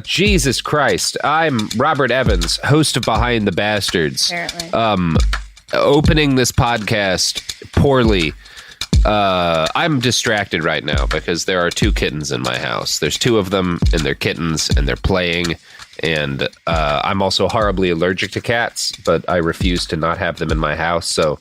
Jesus Christ. I'm Robert Evans, host of Behind the Bastards. Apparently. Opening this podcast poorly. I'm distracted right now because there are 2 kittens in my house. There's 2 of them, and they're kittens, and they're playing. And I'm also horribly allergic to cats, but I refuse to not have them in my house. So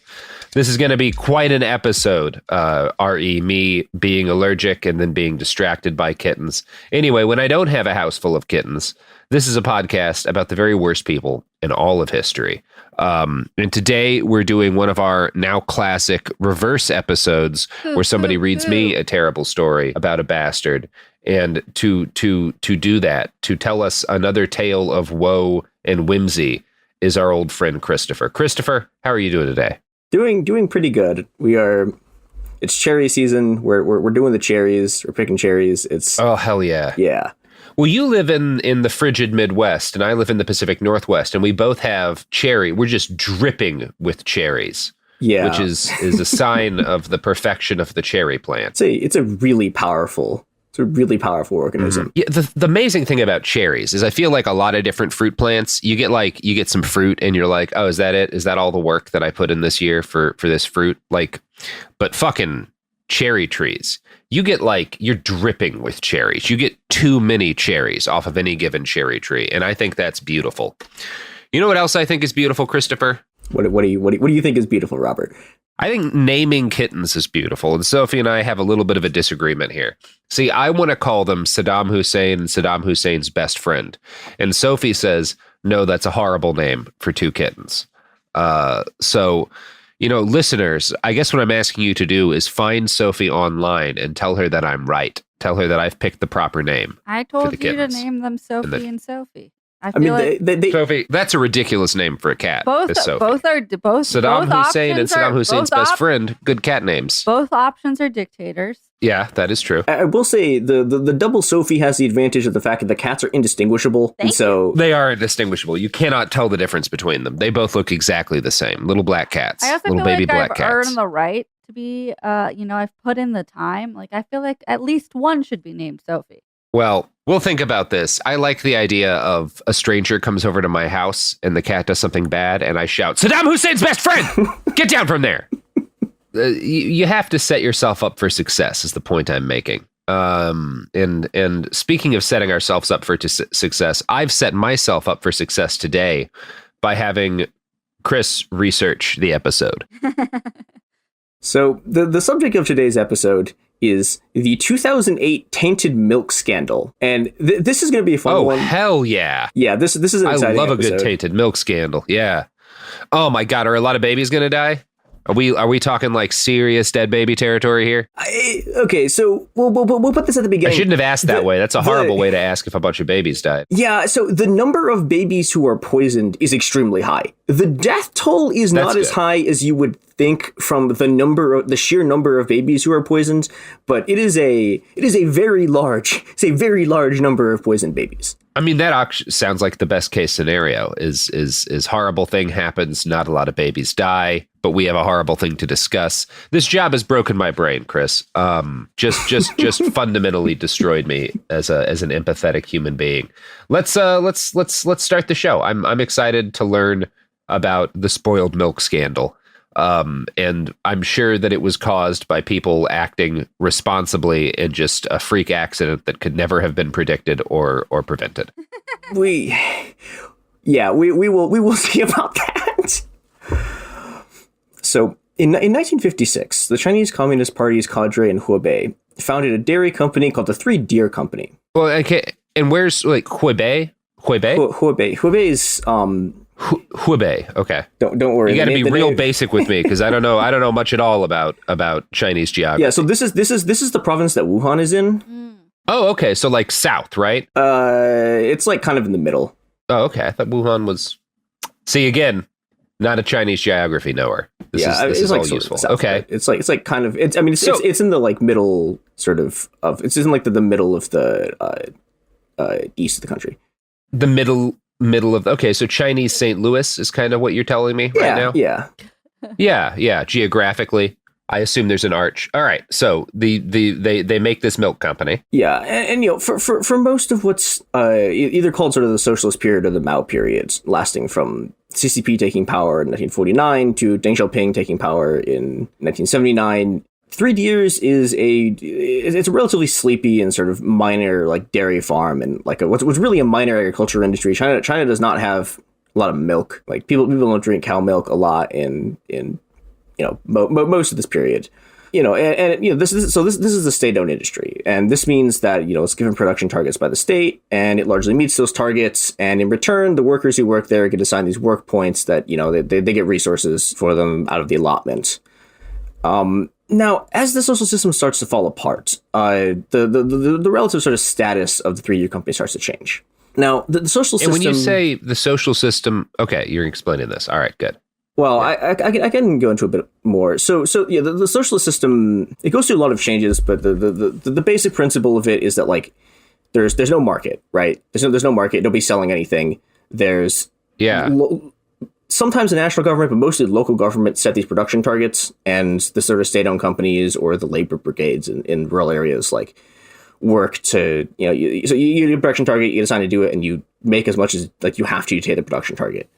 this is going to be quite an episode, re me being allergic and then being distracted by kittens. Anyway, when I don't have a house full of kittens, this is a podcast about the very worst people in all of history. And today we're doing one of our now classic reverse episodes where somebody reads me a terrible story about a bastard. And to do that, to tell us another tale of woe and whimsy is our old friend Christopher. Christopher, how are you doing today? Doing pretty good. It's cherry season. We're doing the cherries. We're picking cherries. Oh, hell yeah. Yeah. Well, you live in the frigid Midwest, and I live in the Pacific Northwest, and we both have cherry. We're just dripping with cherries. Yeah. Which is a sign of the perfection of the cherry plant. It's a really powerful organism. Mm-hmm. Yeah, the amazing thing about cherries is I feel like a lot of different fruit plants, you get some fruit and you're like, oh, is that it? Is that all the work that I put in this year for this fruit? Like, but fucking cherry trees, you're dripping with cherries. You get too many cherries off of any given cherry tree. And I think that's beautiful. You know what else I think is beautiful, Christopher? What do you think is beautiful, Robert? I think naming kittens is beautiful, and Sophie and I have a little bit of a disagreement here. See, I want to call them Saddam Hussein and Saddam Hussein's best friend, and Sophie says, no, that's a horrible name for 2 kittens. So, listeners, I guess what I'm asking you to do is find Sophie online and tell her that I'm right. Tell her that I've picked the proper name. I told you to name them Sophie and Sophie. Sophie, that's a ridiculous name for a cat. Both Saddam Hussein and Saddam Hussein's best friend. Good cat names. Both options are dictators. Yeah, that is true. I will say the double Sophie has the advantage of the fact that the cats are indistinguishable. They are indistinguished. You cannot tell the difference between them. They both look exactly the same. Little black cats. I also little feel baby like black I've cats. earned the right to be. I've put in the time. Like I feel like at least one should be named Sophie. Well, we'll think about this. I like the idea of a stranger comes over to my house and the cat does something bad and I shout, Saddam Hussein's best friend! Get down from there! You have to set yourself up for success is the point I'm making. And speaking of setting ourselves up for success, I've set myself up for success today by having Chris research the episode. So the subject of today's episode is the 2008 Tainted Milk Scandal. And this is going to be a fun one. Oh, hell yeah. Yeah, this is an exciting I love episode. a good Tainted Milk Scandal. Yeah. Oh, my God. Are a lot of babies going to die? Are we talking like serious dead baby territory here? Okay, so we'll put this at the beginning. I shouldn't have asked that way. That's a horrible way to ask if a bunch of babies died. Yeah, so the number of babies who are poisoned is extremely high. The death toll is not as high as you would think from the sheer number of babies who are poisoned, but it is a very large number of poisoned babies. I mean, that sounds like the best case scenario is horrible thing happens. Not a lot of babies die, but we have a horrible thing to discuss. This job has broken my brain, Chris. Just fundamentally destroyed me as an empathetic human being. Let's start the show. I'm excited to learn about the spoiled milk scandal. And I'm sure that it was caused by people acting responsibly in just a freak accident that could never have been predicted or prevented. We will see about that. So in 1956, the Chinese Communist Party's cadre in Hubei founded a dairy company called the Three Deer Company. Well, okay, and where's like Hubei? Hubei is Hubei. Okay. Don't worry. You got to be real basic with me because I don't know much at all about Chinese geography. Yeah. So this is the province that Wuhan is in. Oh, okay. So like south, right? It's like kind of in the middle. Oh, okay. I thought Wuhan was. See again, not a Chinese geography knower. This is all useful. South, okay. Right? It's like kind of. It's in the like middle sort of it's in like the middle of the east of the country. The middle of okay, so Chinese St. Louis is kind of what you're telling me right now. Yeah. Yeah, geographically. I assume there's an arch. All right. So they make this milk company. Yeah. And you know, for most of what's either called sort of the socialist period or the Mao period, lasting from CCP taking power in 1949 to Deng Xiaoping taking power in 1979, 3 years is it's a relatively sleepy and sort of minor like dairy farm and like what's really a minor agriculture industry. China does not have a lot of milk. Like people don't drink cow milk a lot in you know, most of this period, you know, and you know, this is a state-owned industry, and this means that, you know, it's given production targets by the state, and it largely meets those targets, and in return, the workers who work there get assigned these work points that, you know, they get resources for them out of the allotment. Now, as the social system starts to fall apart, the relative sort of status of the 3-year company starts to change. Now, the social system. And when you say the social system, okay, you're explaining this. All right, good. Well, I can go into a bit more. So yeah, the socialist system, it goes through a lot of changes, but the basic principle of it is that like there's no market, right? There's no market. Nobody's selling anything. There's sometimes the national government, but mostly the local government set these production targets, and the sort of state-owned companies or the labor brigades in rural areas like work to, you know, so you get a production target, you get assigned to do it, and you make as much as like you have to hit the production target.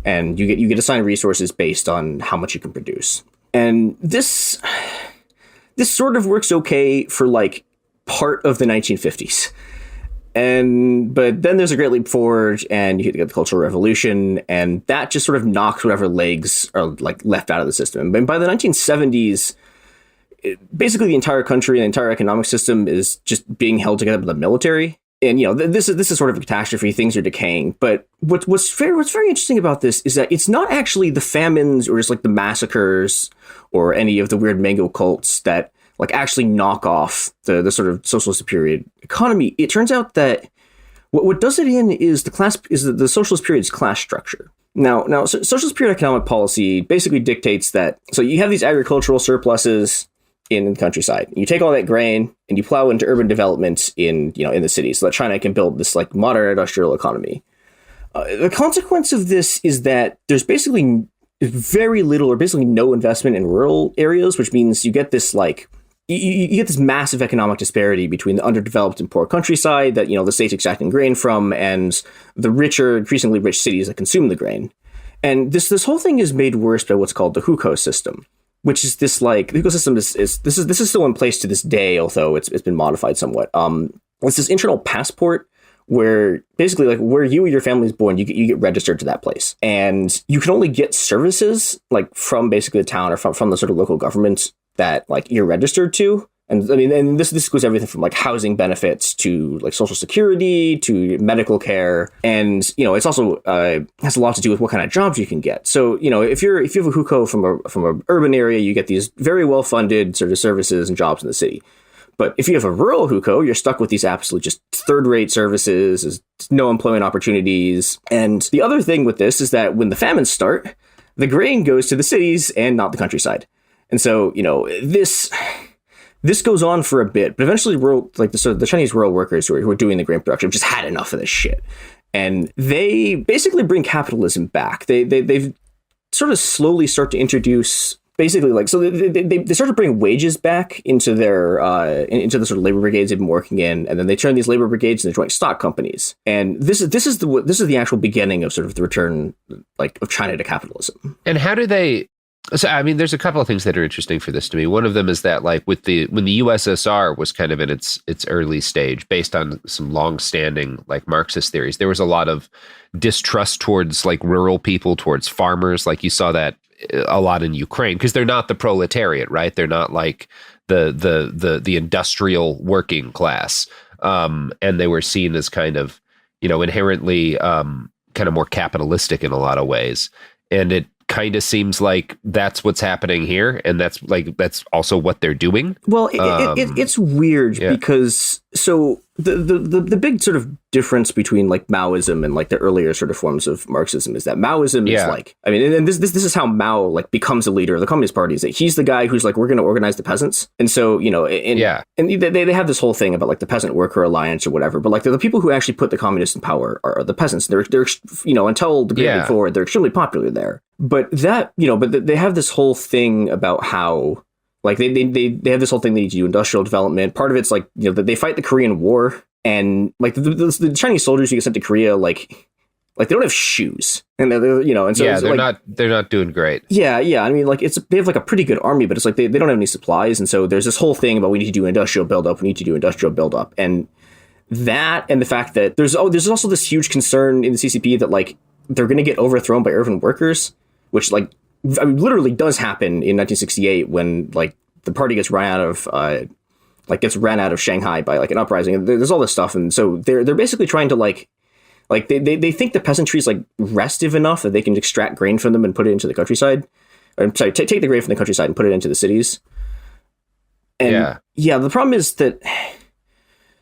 And you get assigned resources based on how much you can produce. And this sort of works okay for like part of the 1950s. But then there's a great leap forward, and you get the Cultural Revolution, and that just sort of knocks whatever legs are like left out of the system. And by the 1970s, basically the entire country and the entire economic system is just being held together by the military. And, you know, this is sort of a catastrophe. Things are decaying. But what's very interesting about this is that it's not actually the famines or just like the massacres or any of the weird mango cults that like actually knock off the sort of socialist period economy. It turns out that what does it in is the socialist period's class structure. Now, socialist period economic policy basically dictates that. So you have these agricultural surpluses in the countryside. You take all that grain and you plow into urban development in the cities so that China can build this like modern industrial economy. The consequence of this is that there's basically very little or basically no investment in rural areas, which means you get this like you get this massive economic disparity between the underdeveloped and poor countryside that, you know, the state's extracting grain from and the richer, increasingly rich cities that consume the grain. And this whole thing is made worse by what's called the hukou system, which is this like the ecosystem this is still in place to this day, although it's been modified somewhat. It's this internal passport where basically like where you or your family is born, you get registered to that place, and you can only get services like from basically the town or from the sort of local government that like you're registered to. And I mean, and this goes everything from like housing benefits to like social security to medical care, and you know it's also has a lot to do with what kind of jobs you can get. So you know if you have a hukou from a urban area, you get these very well funded sort of services and jobs in the city. But if you have a rural hukou, you're stuck with these absolute just third-rate services, there's no employment opportunities. And the other thing with this is that when the famines start, the grain goes to the cities and not the countryside. And so you know this goes on for a bit, but eventually the Chinese rural workers who are doing the grain production just had enough of this shit. And they basically bring capitalism back. They've sort of slowly start to introduce basically like, so they start to bring wages back into their, into the sort of labor brigades they've been working in. And then they turn these labor brigades into joint stock companies. And this is the actual beginning of sort of the return like of China to capitalism. And how do they, so, I mean, there's a couple of things that are interesting for this to me. One of them is that, like, when the USSR was kind of in its early stage, based on some long-standing, like, Marxist theories, there was a lot of distrust towards, like, rural people, towards farmers. Like, you saw that a lot in Ukraine, because they're not the proletariat, right? They're not, like, the industrial working class. And they were seen as kind of, you know, inherently kind of more capitalistic in a lot of ways. And it kind of seems like that's what's happening here, and that's also what they're doing. Well, it's weird because so the big sort of difference between like Maoism and like the earlier sort of forms of Marxism is that Maoism is like, I mean, and this is how Mao like becomes a leader of the Communist Party, is that he's the guy who's like, we're going to organize the peasants. And so, you know, and they have this whole thing about like the peasant worker alliance or whatever, but like the people who actually put the communists in power are the peasants. They're you know, until the Great Leap Forward, they're extremely popular there. But that, you know, but they have this whole thing about how Like they have this whole thing they need to do industrial development. Part of it's like, you know, they fight the Korean War, and like the Chinese soldiers who get sent to Korea, like they don't have shoes, and they're you know, and so yeah, they're not doing great. Yeah. I mean, like they have like a pretty good army, but it's like they don't have any supplies, and so there's this whole thing about we need to do industrial buildup, and that, and the fact that there's also this huge concern in the CCP that like they're going to get overthrown by urban workers, which like I mean, literally does happen in 1968 when like the party gets ran out of Shanghai by like an uprising. There's all this stuff, and so they're basically trying to like they think the peasantry is like restive enough that they can extract grain from them and put it into the countryside. I'm sorry, take the grain from the countryside and put it into the cities. And yeah, the problem is that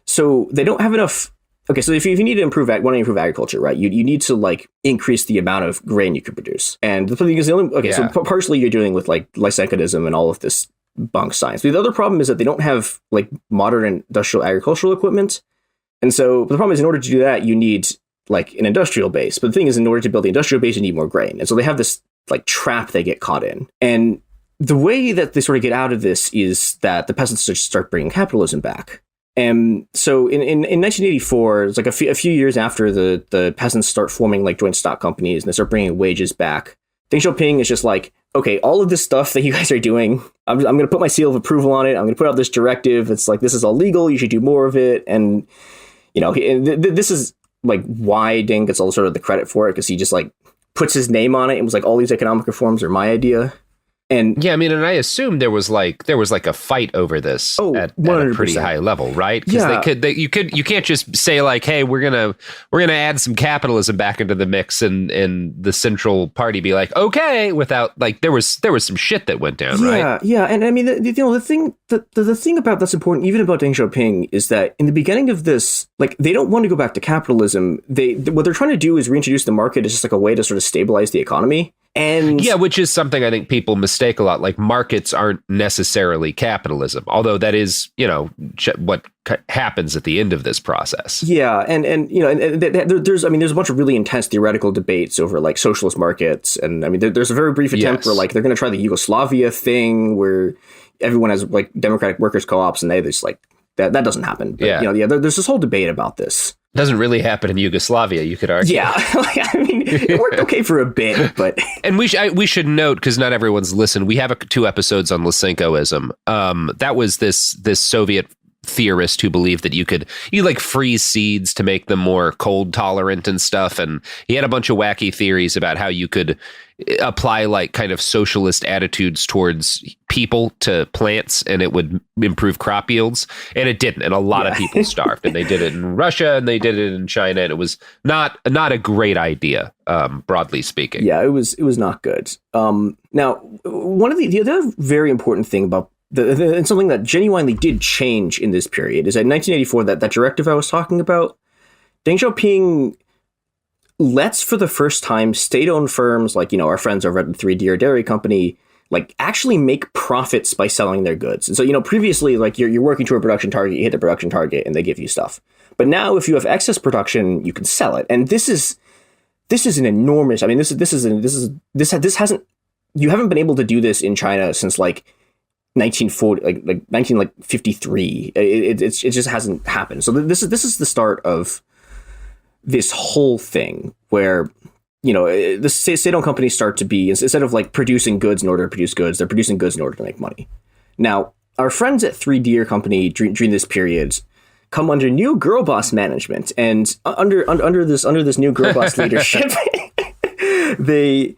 so they don't have enough. Okay, so if you need to improve agriculture, right, you need to like increase the amount of grain you can produce. And the thing is, so partially you're dealing with like Lysenkoism and all of this bunk science. But the other problem is that they don't have like modern industrial agricultural equipment. And so the problem is, in order to do that, you need like an industrial base. But the thing is, in order to build the industrial base, you need more grain. And so they have this like trap they get caught in. And the way that they sort of get out of this is that the peasants start bringing capitalism back. And so in 1984, it's like a few years after the peasants start forming like joint stock companies and they start bringing wages back, Deng Xiaoping is just like, okay, all of this stuff that you guys are doing, I'm going to put my seal of approval on it. I'm going to put out this directive. It's like, this is all legal. You should do more of it. And, you know, this is like why Deng gets all sort of the credit for it, because he just like puts his name on it and was like, all these economic reforms are my idea. And yeah, I mean, and I assume there was like a fight over this at a pretty high level, right? Because you can't just say like, hey, we're gonna add some capitalism back into the mix, and the Central Party be like, okay, without like there was some shit that went down, right? Yeah, and I mean, the thing about that's important, even about Deng Xiaoping, is that in the beginning of this, like they don't want to go back to capitalism. What they're trying to do is reintroduce the market as just like a way to sort of stabilize the economy. And yeah, which is something I think people mistake a lot. Like markets aren't necessarily capitalism, although that is, you know, what happens at the end of this process. Yeah, and you know, and there's a bunch of really intense theoretical debates over like socialist markets, and I mean, there's a very brief attempt where like they're going to try the Yugoslavia thing where everyone has like democratic workers co-ops, and they just like that doesn't happen. But, you know, there's this whole debate about this. Doesn't really happen in Yugoslavia, you could argue. Yeah, I mean, it worked okay for a bit, but and we should note, because not everyone's listened, we have 2 episodes on Lysenkoism. That was this Soviet theorist who believed that you like freeze seeds to make them more cold tolerant and stuff, and he had a bunch of wacky theories about how you could apply like kind of socialist attitudes towards people to plants and it would improve crop yields, and it didn't, and a lot of people starved. And they did it in Russia and they did it in China, and it was not a great idea, broadly speaking. Yeah, it was not good. Now, one of the other very important thing about and something that genuinely did change in this period is that in 1984, that directive I was talking about, Deng Xiaoping lets for the first time state-owned firms like, you know, our friends over at the 3D or Dairy Company, like actually make profits by selling their goods. And so, you know, previously, like you're working to a production target, you hit the production target and they give you stuff. But now if you have excess production, you can sell it. And this is an enormous, I mean, this hasn't, you haven't been able to do this in China since like 1953. It just hasn't happened. So this is the start of this whole thing where, you know, the state-owned companies start to be, instead of like producing goods in order to produce goods, they're producing goods in order to make money. Now, our friends at 3D Company during this period come under new girl boss management, and under this new girl boss leadership, they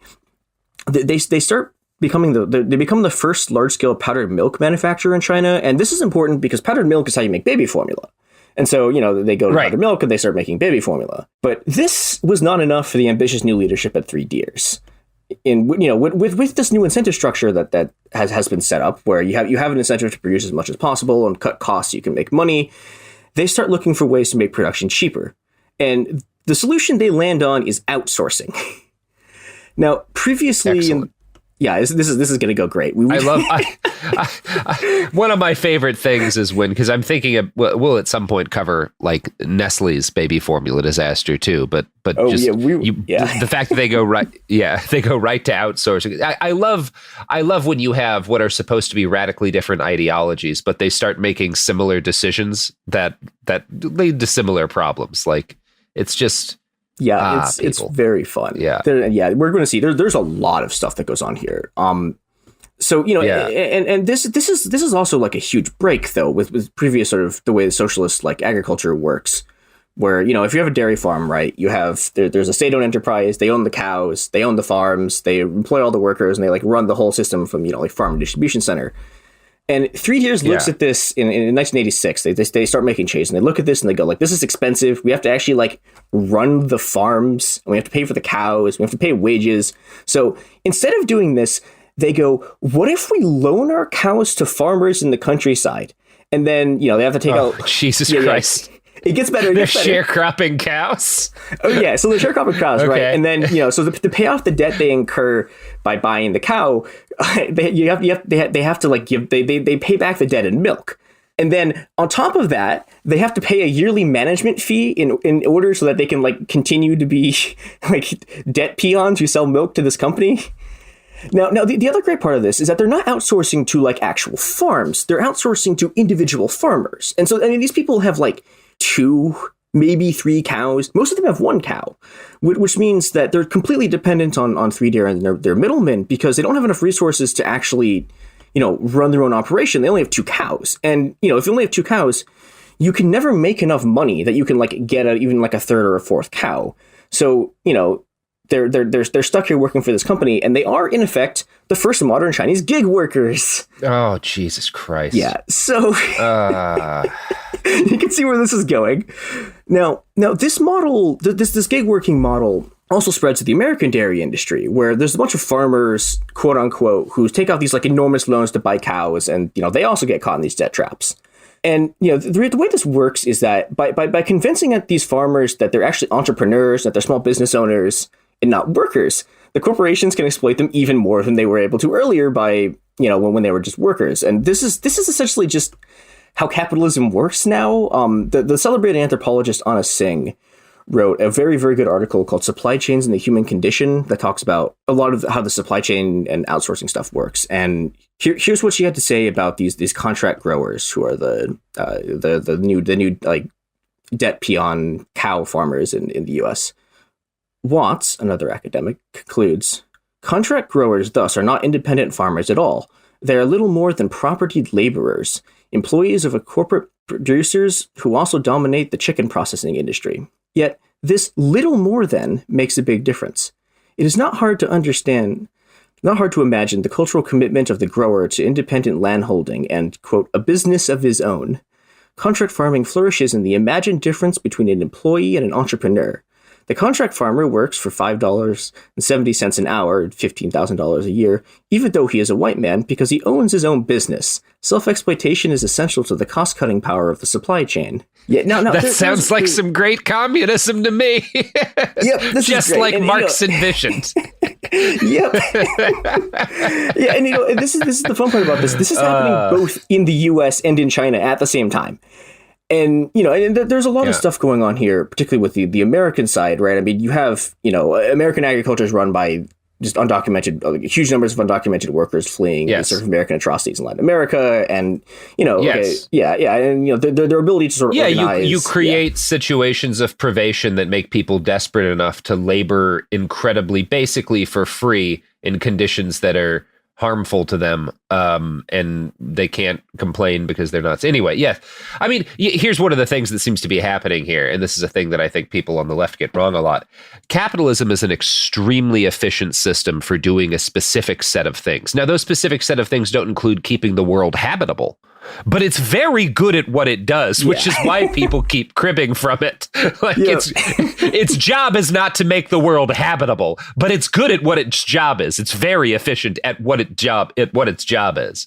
start becoming they become the first large-scale powdered milk manufacturer in China. And this is important because powdered milk is how you make baby formula. And so, you know, they go to powdered milk and they start making baby formula. But this was not enough for the ambitious new leadership at 3 Deers. In, you know, with this new incentive structure that has been set up, where you have an incentive to produce as much as possible and cut costs so you can make money, they start looking for ways to make production cheaper. And the solution they land on is outsourcing. Now, previously Yeah, this is going to go great. I love one of my favorite things is when, because I'm thinking of, we'll at some point cover like Nestle's baby formula disaster too, but the fact that they go right to outsourcing. I love when you have what are supposed to be radically different ideologies, but they start making similar decisions that lead to similar problems. Like it's just. Yeah, it's very fun. Yeah, we're going to see there's a lot of stuff that goes on here. So and this is also like a huge break though with previous sort of the way the socialist like agriculture works, where if you have a dairy farm, right, you have there's a state-owned enterprise, they own the cows, they own the farms, they employ all the workers, and they like run the whole system from like farm distribution center. And Three Deers looks at this in 1986. They start making changes, and they look at this and they go like, this is expensive. We have to actually like run the farms, and we have to pay for the cows. We have to pay wages. So instead of doing this, they go, what if we loan our cows to farmers in the countryside? And then, they have to take out... Jesus Christ. Yeah. It gets better. They're sharecropping cows? Oh, yeah. So they're sharecropping cows, okay. Right? And then, so to pay off the debt they incur by buying the cow, they have to like they pay back the debt in milk. And then on top of that, they have to pay a yearly management fee in order so that they can like continue to be like debt peons who sell milk to this company. Now, the other great part of this is that they're not outsourcing to like actual farms. They're outsourcing to individual farmers. And so, I mean, these people have like 2, maybe 3 cows. Most of them have 1 cow, which means that they're completely dependent on Three Deer and their middlemen because they don't have enough resources to actually, run their own operation. They only have 2 cows. And, if you only have 2 cows, you can never make enough money that you can like get even like a 3rd or a 4th cow. So, they're stuck here working for this company, and they are in effect the first modern Chinese gig workers. Oh, Jesus Christ. Yeah. So you can see where this is going. Now this model, this gig working model also spreads to the American dairy industry, where there's a bunch of farmers, quote unquote, who take out these like enormous loans to buy cows. And, they also get caught in these debt traps. And, the way this works is that by convincing these farmers that they're actually entrepreneurs, that they're small business owners and not workers, the corporations can exploit them even more than they were able to earlier by, when they were just workers. And this is essentially just how capitalism works now. The celebrated anthropologist Anna Singh wrote a very, very good article called Supply Chains and the Human Condition that talks about a lot of how the supply chain and outsourcing stuff works. And here's what she had to say about these contract growers who are the new like debt peon cow farmers in the US. Watts, another academic, concludes, contract growers thus are not independent farmers at all. They are little more than propertied laborers, employees of a corporate producers who also dominate the chicken processing industry. Yet, this little more than makes a big difference. It is not hard to understand, not hard to imagine the cultural commitment of the grower to independent landholding and, quote, a business of his own. Contract farming flourishes in the imagined difference between an employee and an entrepreneur. The contract farmer works for $5.70 an hour, $15,000 a year, even though he is a white man, because he owns his own business. Self-exploitation is essential to the cost-cutting power of the supply chain. Yeah, that sounds like some great communism to me. Yep, just like Marx envisioned. Yep. Yeah, and this is the fun part about this. This is happening both in the U.S. and in China at the same time. And, and there's a lot of stuff going on here, particularly with the American side, right? I mean, you have, American agriculture is run by just undocumented, huge numbers of undocumented workers fleeing sort of American atrocities in Latin America. And, and, their ability to sort of organize. You create situations of privation that make people desperate enough to labor incredibly, basically for free in conditions that are harmful to them, and they can't complain because they're nuts. Anyway, yes. I mean, here's one of the things that seems to be happening here, and this is a thing that I think people on the left get wrong a lot. Capitalism is an extremely efficient system for doing a specific set of things. Now, those specific set of things don't include keeping the world habitable, but it's very good at what it does, which is why people keep cribbing from it. Its job is not to make the world habitable, but it's good at what its job is. It's very efficient at what its job is.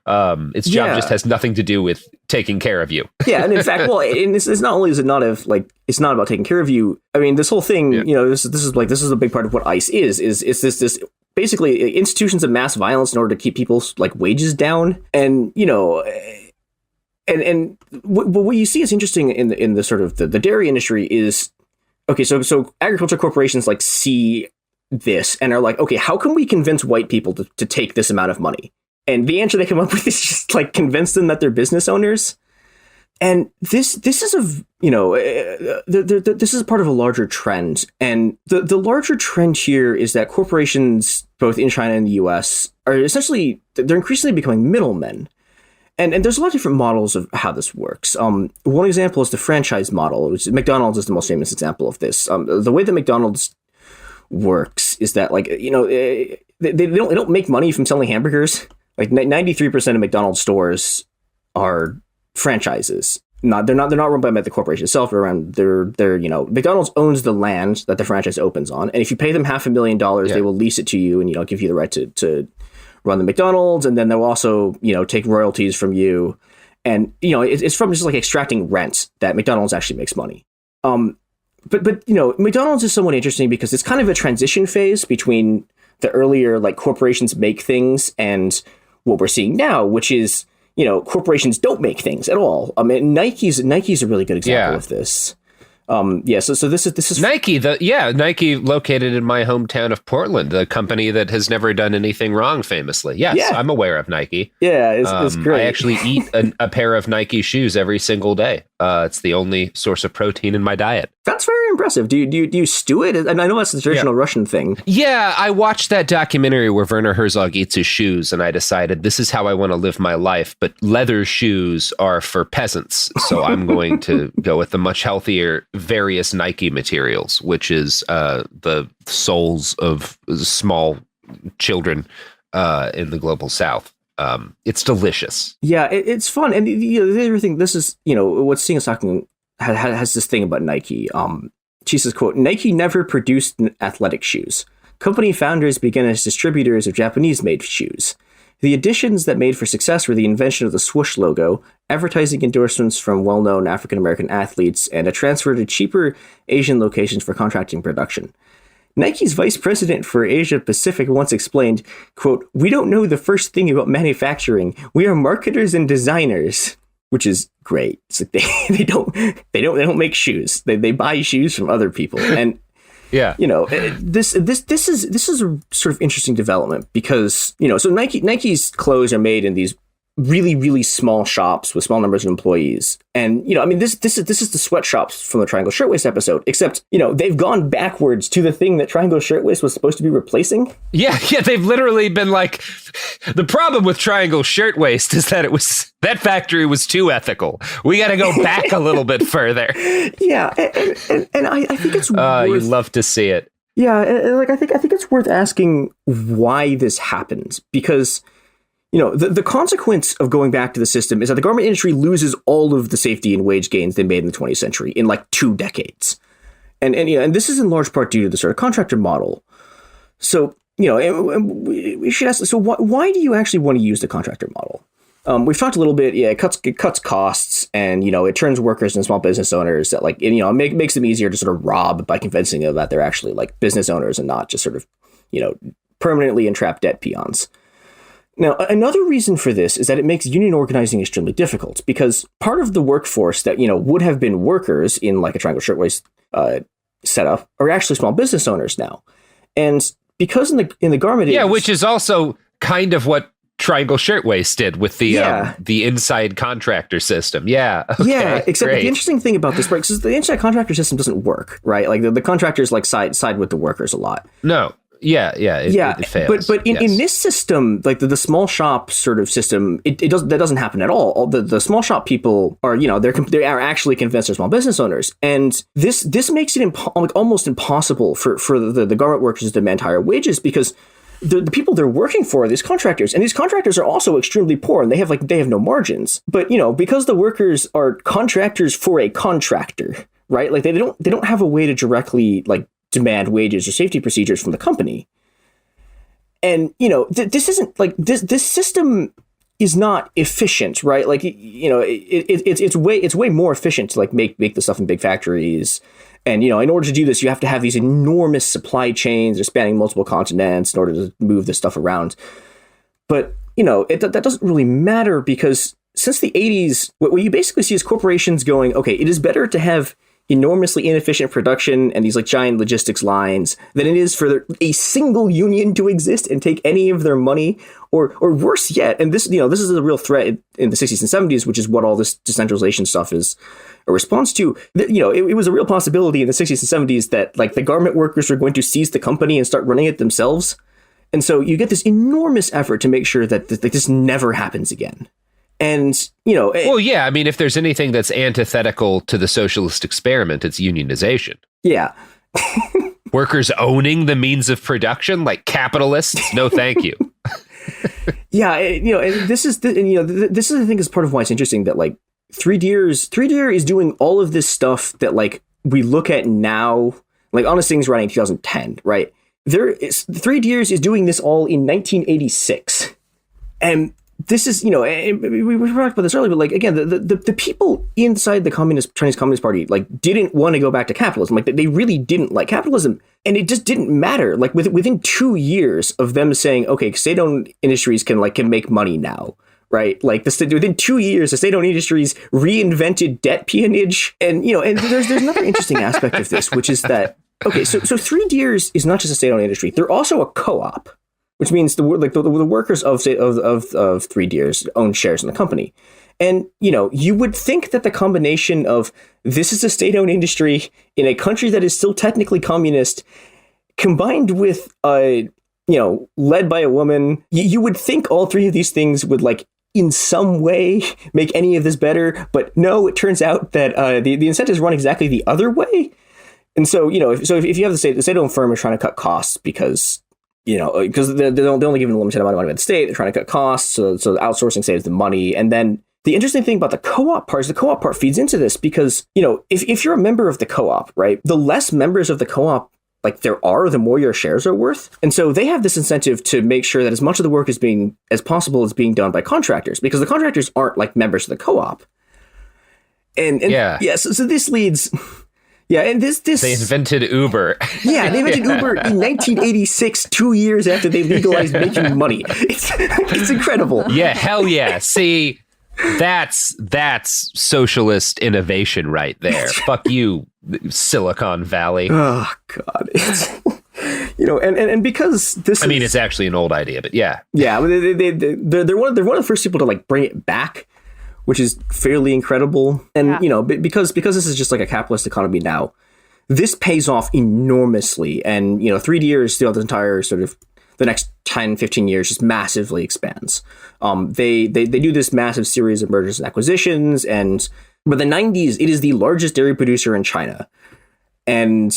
Its job just has nothing to do with taking care of you. Yeah, and in fact, it's not only is it not it's not about taking care of you. I mean, this whole thing, this is a big part of what ICE is this basically institutions of mass violence in order to keep people's like wages down. And, you know, and what you see is interesting in the sort of the dairy industry is, okay, so agriculture corporations like see this and are like, okay, how can we convince white people to take this amount of money? And the answer they come up with is just like convince them that they're business owners. And this is this is part of a larger trend. And the larger trend here is that corporations, both in China and the US, are essentially, they're increasingly becoming middlemen. And there's a lot of different models of how this works. One example is the franchise model, which McDonald's is the most famous example of this. The way that McDonald's works is that, like, you know, they don't make money from selling hamburgers. Like 93% of McDonald's stores are franchises. They're not run by the corporation itself. They're you know, McDonald's owns the land that the franchise opens on, and if you pay them $500,000, they will lease it to you and, you know, give you the right to run the McDonald's, and then they'll also, you know, take royalties from you. And, you know, it's from just like extracting rent that McDonald's actually makes money. But you know, McDonald's is somewhat interesting because it's kind of a transition phase between the earlier like corporations make things and what we're seeing now, which is, you know, corporations don't make things at all. I mean, Nike's a really good example of this. So this is Nike. Nike, located in my hometown of Portland, the company that has never done anything wrong, famously. Yes, I'm aware of Nike. Yeah, it's great. I actually eat a pair of Nike shoes every single day. It's the only source of protein in my diet. That's very impressive. Do you stew it? And I know that's the traditional Russian thing. Yeah, I watched that documentary where Werner Herzog eats his shoes, and I decided this is how I want to live my life. But leather shoes are for peasants, so I'm going to go with the much healthier various Nike materials, which is the soles of small children in the global South. It's delicious. Yeah, it's fun. And the other thing, this is, you know, what Sing is talking has this thing about Nike. She says, quote, Nike never produced athletic shoes. Company founders began as distributors of Japanese-made shoes. The additions that made for success were the invention of the swoosh logo, advertising endorsements from well-known African-American athletes, and a transfer to cheaper Asian locations for contracting production. Nike's vice president for Asia Pacific once explained, quote, we don't know the first thing about manufacturing. We are marketers and designers, which is great. It's like they don't make shoes. They buy shoes from other people. And yeah, you know, this is a sort of interesting development because, you know, so Nike's clothes are made in these really, really small shops with small numbers of employees. And, you know, I mean, this is the sweatshops from the Triangle Shirtwaist episode, except, you know, they've gone backwards to the thing that Triangle Shirtwaist was supposed to be replacing. Yeah, they've literally been like, the problem with Triangle Shirtwaist is that that factory was too ethical. We got to go back a little bit further. Yeah, and I think it's you'd love to see it. Yeah, like I think it's worth asking why this happens, because, you know, the consequence of going back to the system is that the garment industry loses all of the safety and wage gains they made in the 20th century in like 2 decades. And you know, and this is in large part due to the sort of contractor model. So, you know, and we should ask, so why do you actually want to use the contractor model? We've talked a little bit, it cuts costs, and, you know, it turns workers into small business owners that, like, you know, makes them easier to sort of rob by convincing them that they're actually like business owners and not just sort of, you know, permanently entrapped debt peons. Now, another reason for this is that it makes union organizing extremely difficult, because part of the workforce that, you know, would have been workers in like a Triangle Shirtwaist setup are actually small business owners now. And because in the garment industry, which is also kind of what Triangle Shirtwaist did with the inside contractor system. Yeah. Okay, except the interesting thing about this, right, is the inside contractor system doesn't work, right? Like the contractors like side with the workers a lot. No. It fails. But in this system, like the small shop sort of system, that doesn't happen at all. The small shop people are, you know, they are actually convinced they're small business owners, and this makes it almost impossible for the garment workers to demand higher wages, because the people they're working for are these contractors, and these contractors are also extremely poor, and they have no margins. But, you know, because the workers are contractors for a contractor, right? Like they don't have a way to directly like demand wages or safety procedures from the company. And, you know, this isn't like this system is not efficient, right? Like, you know, it's way more efficient to like make the stuff in big factories. And, you know, in order to do this, you have to have these enormous supply chains. They're spanning multiple continents in order to move this stuff around. But, you know, that doesn't really matter, because since the 80s, what you basically see is corporations going, okay, it is better to have enormously inefficient production and these like giant logistics lines than it is for a single union to exist and take any of their money, or worse yet. And this, you know, this is a real threat in the 60s and 70s, which is what all this decentralization stuff is a response to. You know, it was a real possibility in the 60s and 70s that like the garment workers were going to seize the company and start running it themselves. And so you get this enormous effort to make sure that this never happens again. And, you know... Well, yeah, I mean, if there's anything that's antithetical to the socialist experiment, it's unionization. Yeah. Workers owning the means of production, like capitalists? No, thank you. Yeah, you know, and this is, this is, I think, is part of why it's interesting that, like, Three Deer is doing all of this stuff that, like, we look at now, like, Honest Things running in 2010, right? Three Deers is doing this all in 1986. And this is, you know, we talked about this earlier, but like, again, the people inside the Chinese Communist Party, like, didn't want to go back to capitalism. Like, they really didn't like capitalism. And it just didn't matter. Like, within 2 years of them saying, okay, state-owned industries can make money now, right? Like, within 2 years, the state-owned industries reinvented debt peonage. And, you know, and there's another interesting aspect of this, which is that, okay, so Three Deers is not just a state-owned industry. They're also a co-op, which means the workers of Three Deers own shares in the company. And, you know, you would think that the combination of this is a state-owned industry in a country that is still technically communist, combined with, you know, led by a woman, you would think all three of these things would, like, in some way make any of this better. But no, it turns out that the incentives run exactly the other way. And so, you know, if you have the state-owned firm is trying to cut costs because, you know, because they're only giving a limited amount of money to the state, they're trying to cut costs, so outsourcing saves the money. And then the interesting thing about the co-op part is the co-op part feeds into this because, you know, if you're a member of the co-op, right, the less members of the co-op like there are, the more your shares are worth. And so they have this incentive to make sure that as much of the work as possible is being done by contractors, because the contractors aren't like members of the co-op. And yeah, so this leads... Yeah, and this they invented Uber. Yeah, they invented Uber in 1986, 2 years after they legalized making money. It's incredible. Yeah, hell yeah. See, that's socialist innovation right there. Fuck you, Silicon Valley. Oh God, you know, and because this, I mean, it's actually an old idea, but yeah, they're one of the first people to like bring it back, which is fairly incredible. And, you know, because this is just like a capitalist economy now, this pays off enormously. And, you know, 3 years throughout the entire sort of the next 10, 15 years just massively expands. They do this massive series of mergers and acquisitions. And by the 90s, it is the largest dairy producer in China. And,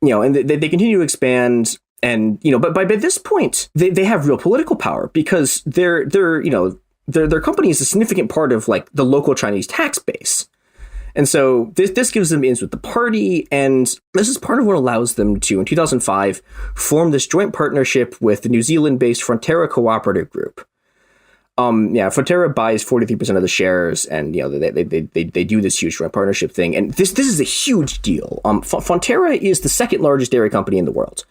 you know, and they continue to expand. And, you know, but by this point, they have real political power because they're you know, their company is a significant part of like the local Chinese tax base. And so this gives them ins with the party. And this is part of what allows them to, in 2005, form this joint partnership with the New Zealand-based Fronterra Cooperative Group. Fronterra buys 43% of the shares, and, you know, they do this huge joint partnership thing. And this is a huge deal. Fronterra is the second largest dairy company in the world.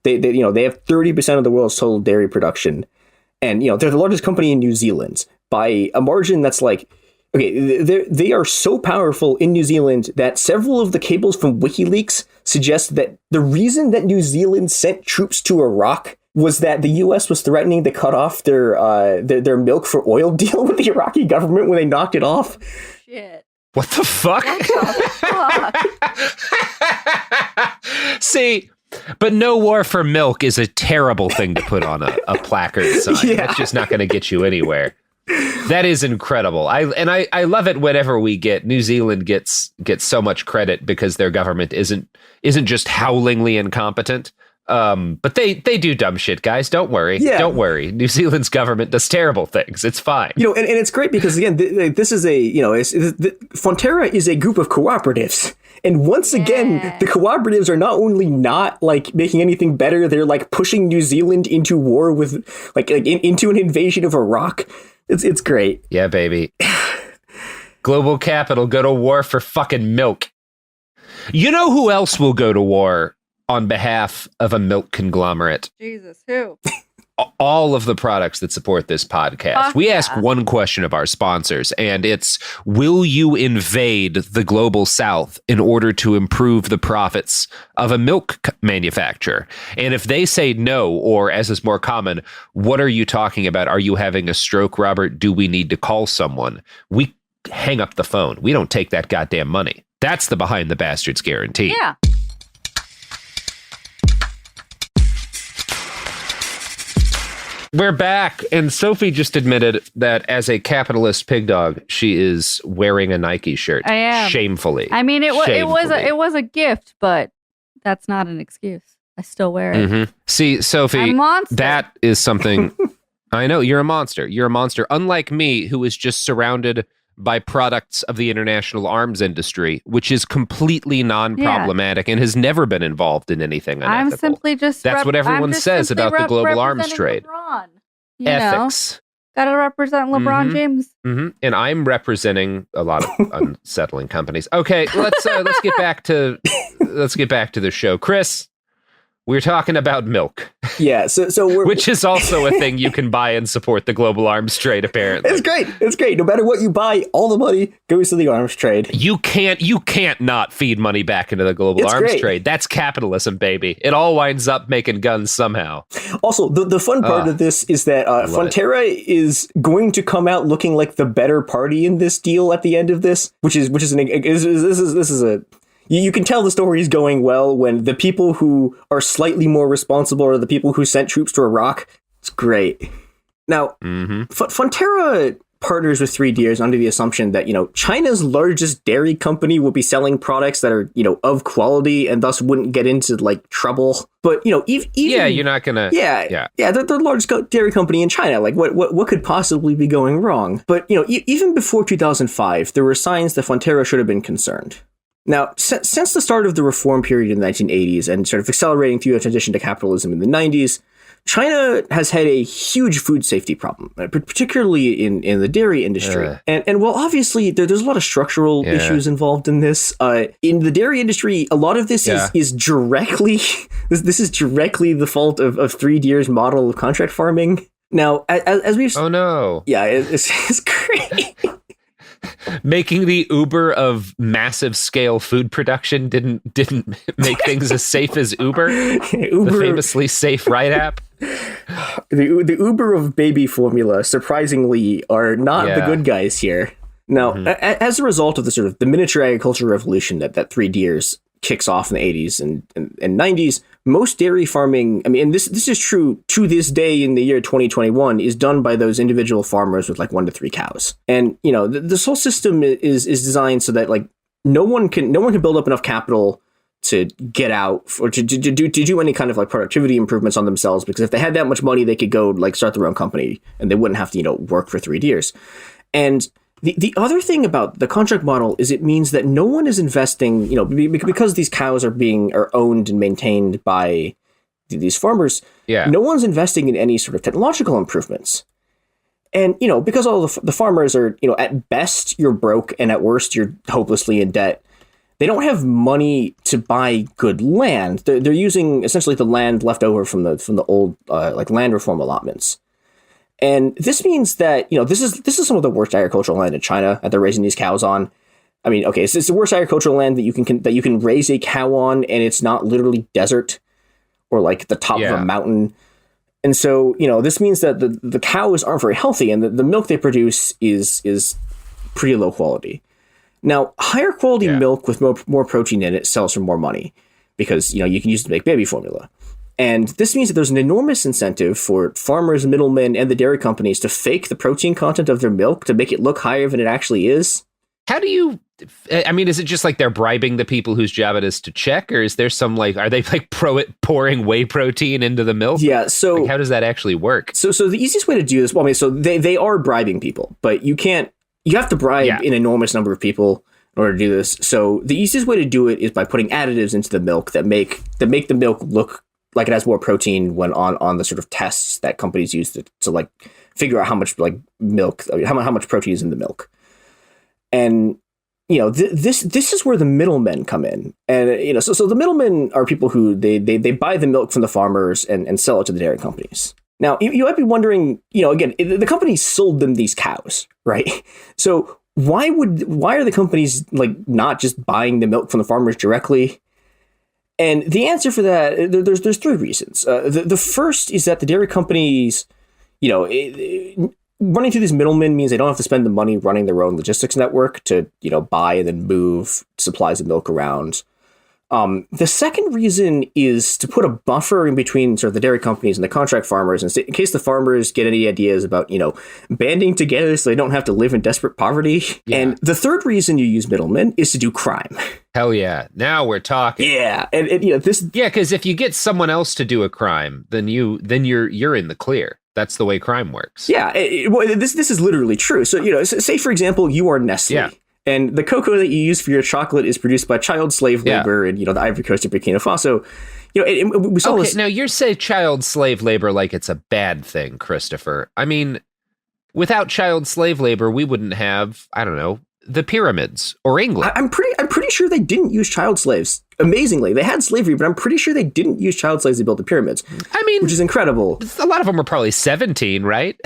They have 30% of the world's total dairy production. And, you know, they're the largest company in New Zealand by a margin that's like, okay, they are so powerful in New Zealand that several of the cables from WikiLeaks suggest that the reason that New Zealand sent troops to Iraq was that the U.S. was threatening to cut off their milk for oil deal with the Iraqi government when they knocked it off. Shit. What the fuck? What the fuck? See... But no war for milk is a terrible thing to put on a placard sign. Yeah. That's just not going to get you anywhere. That is incredible. I love it whenever we get New Zealand gets so much credit because their government isn't just howlingly incompetent. But they do dumb shit, guys. Don't worry. Yeah. Don't worry. New Zealand's government does terrible things. It's fine. You know, and it's great because again, this is Fronterra is a group of cooperatives. And once again, the cooperatives are not only not like making anything better, they're like pushing New Zealand into war with into an invasion of Iraq It's great. Yeah, baby. Global capital go to war for fucking milk. You know who else will go to war on behalf of a milk conglomerate? Jesus, who? All of the products that support this podcast. We ask one question of our sponsors, and it's, will you invade the global south in order to improve the profits of a milk manufacturer? And if they say no, or as is more common, what are you talking about? Are you having a stroke, Robert? Do we need to call someone? We hang up the phone. We don't take that goddamn money. That's the Behind the Bastards guarantee. Yeah. We're back, and Sophie just admitted that as a capitalist pig dog, she is wearing a Nike shirt. I am. Shamefully. I mean, it was a gift, but that's not an excuse. I still wear it. Mm-hmm. See, Sophie, I'm a monster. That is something. I know, you're a monster. You're a monster. Unlike me, who is just surrounded by products of the international arms industry, which is completely non-problematic and has never been involved in anything unethical. I'm simply just... That's what everyone says about the global arms trade. LeBron, Ethics. Gotta represent LeBron James. Mm-hmm. And I'm representing a lot of unsettling companies. Okay, let's get back to the show. Chris, we're talking about milk. Yeah, so we're... Which is also a thing you can buy and support the global arms trade, apparently. It's great. It's great. No matter what you buy, all the money goes to the arms trade. You can't not feed money back into the global arms trade. That's capitalism, baby. It all winds up making guns somehow. Also, the fun part of this is that Fonterra is going to come out looking like the better party in this deal at the end of this, this is a... You can tell the story is going well when the people who are slightly more responsible are the people who sent troops to Iraq. It's great. Now, Fonterra partners with 3 Deers under the assumption that, China's largest dairy company will be selling products that are, of quality and thus wouldn't get into, trouble. But, even... Yeah, you're not gonna... Yeah, they're the largest dairy company in China. What could possibly be going wrong? But, even before 2005, there were signs that Fonterra should have been concerned. Now, since the start of the reform period in the 1980s and sort of accelerating through a transition to capitalism in the 90s, China has had a huge food safety problem, particularly in the dairy industry. And while obviously there's a lot of structural issues involved in this, in the dairy industry, a lot of this is directly this is directly the fault of 3 Deer's model of contract farming. Now, as we've... Oh, no. Yeah, it's great. Making the Uber of massive scale food production didn't make things as safe as Uber, the famously safe ride app. The Uber of baby formula, surprisingly, are not the good guys here. Now, as a result of the miniature agriculture revolution that 3 Deers kicks off in the 80s and 90s, most dairy farming, and this is true to this day in the year 2021, is done by those individual farmers with 1 to 3 cows. And, this whole system is designed so that no one can build up enough capital to get out or to do any kind of productivity improvements on themselves, because if they had that much money, they could go start their own company and they wouldn't have to, work for 3 Deers. And the other thing about the contract model is it means that no one is investing, because these cows are owned and maintained by these farmers. Yeah. No one's investing in any sort of technological improvements. And, because all the farmers are, at best you're broke and at worst you're hopelessly in debt. They don't have money to buy good land. They're using essentially the land left over from the old land reform allotments. And this means that, this is some of the worst agricultural land in China that they're raising these cows on. I mean, okay, it's the worst agricultural land that you can raise a cow on, and it's not literally desert or the top of a mountain. And so, this means that the cows aren't very healthy, and the milk they produce is pretty low quality. Now, higher quality milk with more protein in it sells for more money because, you can use it to make baby formula. And this means that there's an enormous incentive for farmers, middlemen, and the dairy companies to fake the protein content of their milk to make it look higher than it actually is. How do you... is it just they're bribing the people whose job it is to check? Or is there some are they pouring whey protein into the milk? Yeah, so... how does that actually work? So the easiest way to do this... so they are bribing people, but you have to bribe an enormous number of people in order to do this. So the easiest way to do it is by putting additives into the milk that make the milk look like it has more protein when on the sort of tests that companies use to like figure out how much like milk, how much protein is in the milk. And, you know, this is where the middlemen come in. And, you know, so the middlemen are people who they buy the milk from the farmers and sell it to the dairy companies. Now, you might be wondering, you know, again, the companies sold them these cows, right? So why are the companies like not just buying the milk from the farmers directly? And the answer for that, there's three reasons. The first is that the dairy companies, you know, running through these middlemen means they don't have to spend the money running their own logistics network to, you know, buy and then move supplies of milk around. The second reason is to put a buffer in between sort of the dairy companies and the contract farmers, and in case the farmers get any ideas about, you know, banding together so they don't have to live in desperate poverty. Yeah. And the third reason you use middlemen is to do crime. Hell yeah. Now we're talking. Yeah. And you know, this. Yeah, because if you get someone else to do a crime, then you're in the clear. That's the way crime works. Yeah. This is literally true. So, you know, say, for example, you are Nestle. Yeah. And the cocoa that you use for your chocolate is produced by child slave labor in, you know, the Ivory Coast of Burkina Faso. You know, we saw this. Now, you say child slave labor like it's a bad thing, Christopher. I mean, without child slave labor, we wouldn't have, I don't know, the pyramids or England. I'm pretty sure they didn't use child slaves. Amazingly, they had slavery, but I'm pretty sure they didn't use child slaves to build the pyramids. I mean, which is incredible. A lot of them were probably 17, right?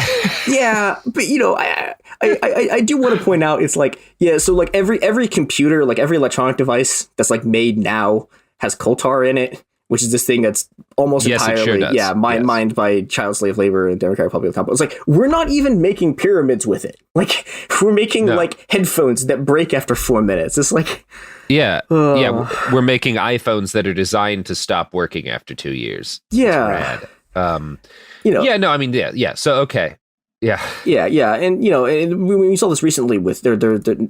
Yeah, but you know, I do want to point out, it's like, yeah, so like every computer, like every electronic device that's like made now has coal tar in it, which is this thing that's almost entirely, mined by child slave labor in the Democratic Republic of Congo. It's like, we're not even making pyramids with it. Like, we're making like headphones that break after 4 minutes. It's like, we're making iPhones that are designed to stop working after 2 years. Yeah. You know. Yeah, no, I mean, yeah. So, okay. Yeah. And, you know, and we saw this recently with their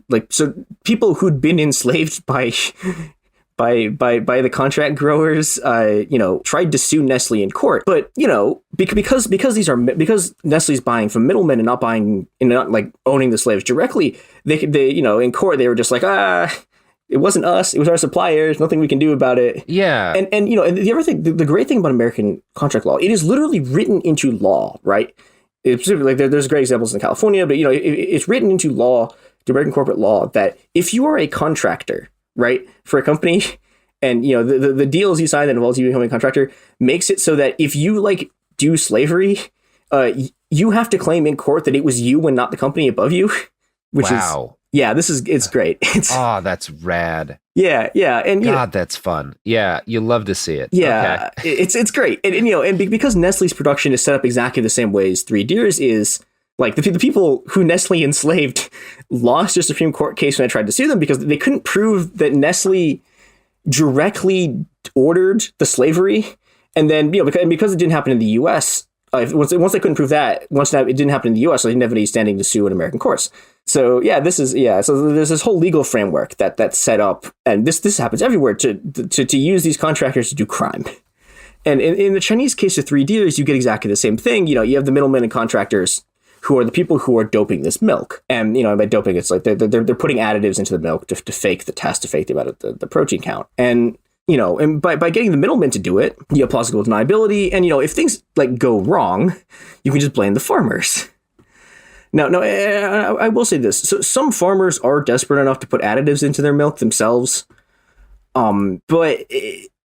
like, so people who'd been enslaved by the contract growers, you know, tried to sue Nestle in court. But, you know, because Nestle's buying from middlemen and not like owning the slaves directly, they you know, in court, they were just like, it wasn't us, it was our suppliers, nothing we can do about it. Yeah. And you know, and the other thing, the great thing about American contract law, it is literally written into law, right? It's like there's great examples in California, but you know, it's written into law, the American corporate law, that if you are a contractor, right, for a company, and you know the deals you sign that involves you becoming a contractor makes it so that if you like do slavery, you have to claim in court that it was you and not the company above you, which it's great. That's rad. Yeah, and God, that's fun. Yeah, you love to see it. Yeah, okay. It's great, and you know, and because Nestle's production is set up exactly the same way as Three Deers is. Like the people who Nestle enslaved lost a Supreme Court case when I tried to sue them because they couldn't prove that Nestle directly ordered the slavery, and then you know because it didn't happen in the U.S. Once they couldn't prove that, it didn't happen in the U.S., so they didn't have any standing to sue in American courts. So so there's this whole legal framework that's set up, and this happens everywhere to use these contractors to do crime. And in the Chinese case of Three Deers, you get exactly the same thing. You know, you have the middlemen and contractors who are the people who are doping this milk. And, you know, by doping, it's like they're putting additives into the milk to fake the test, to fake the amount of the protein count. And, you know, and by getting the middlemen to do it, you have plausible deniability. And, you know, if things like go wrong, you can just blame the farmers. Now, I will say this. So some farmers are desperate enough to put additives into their milk themselves. But,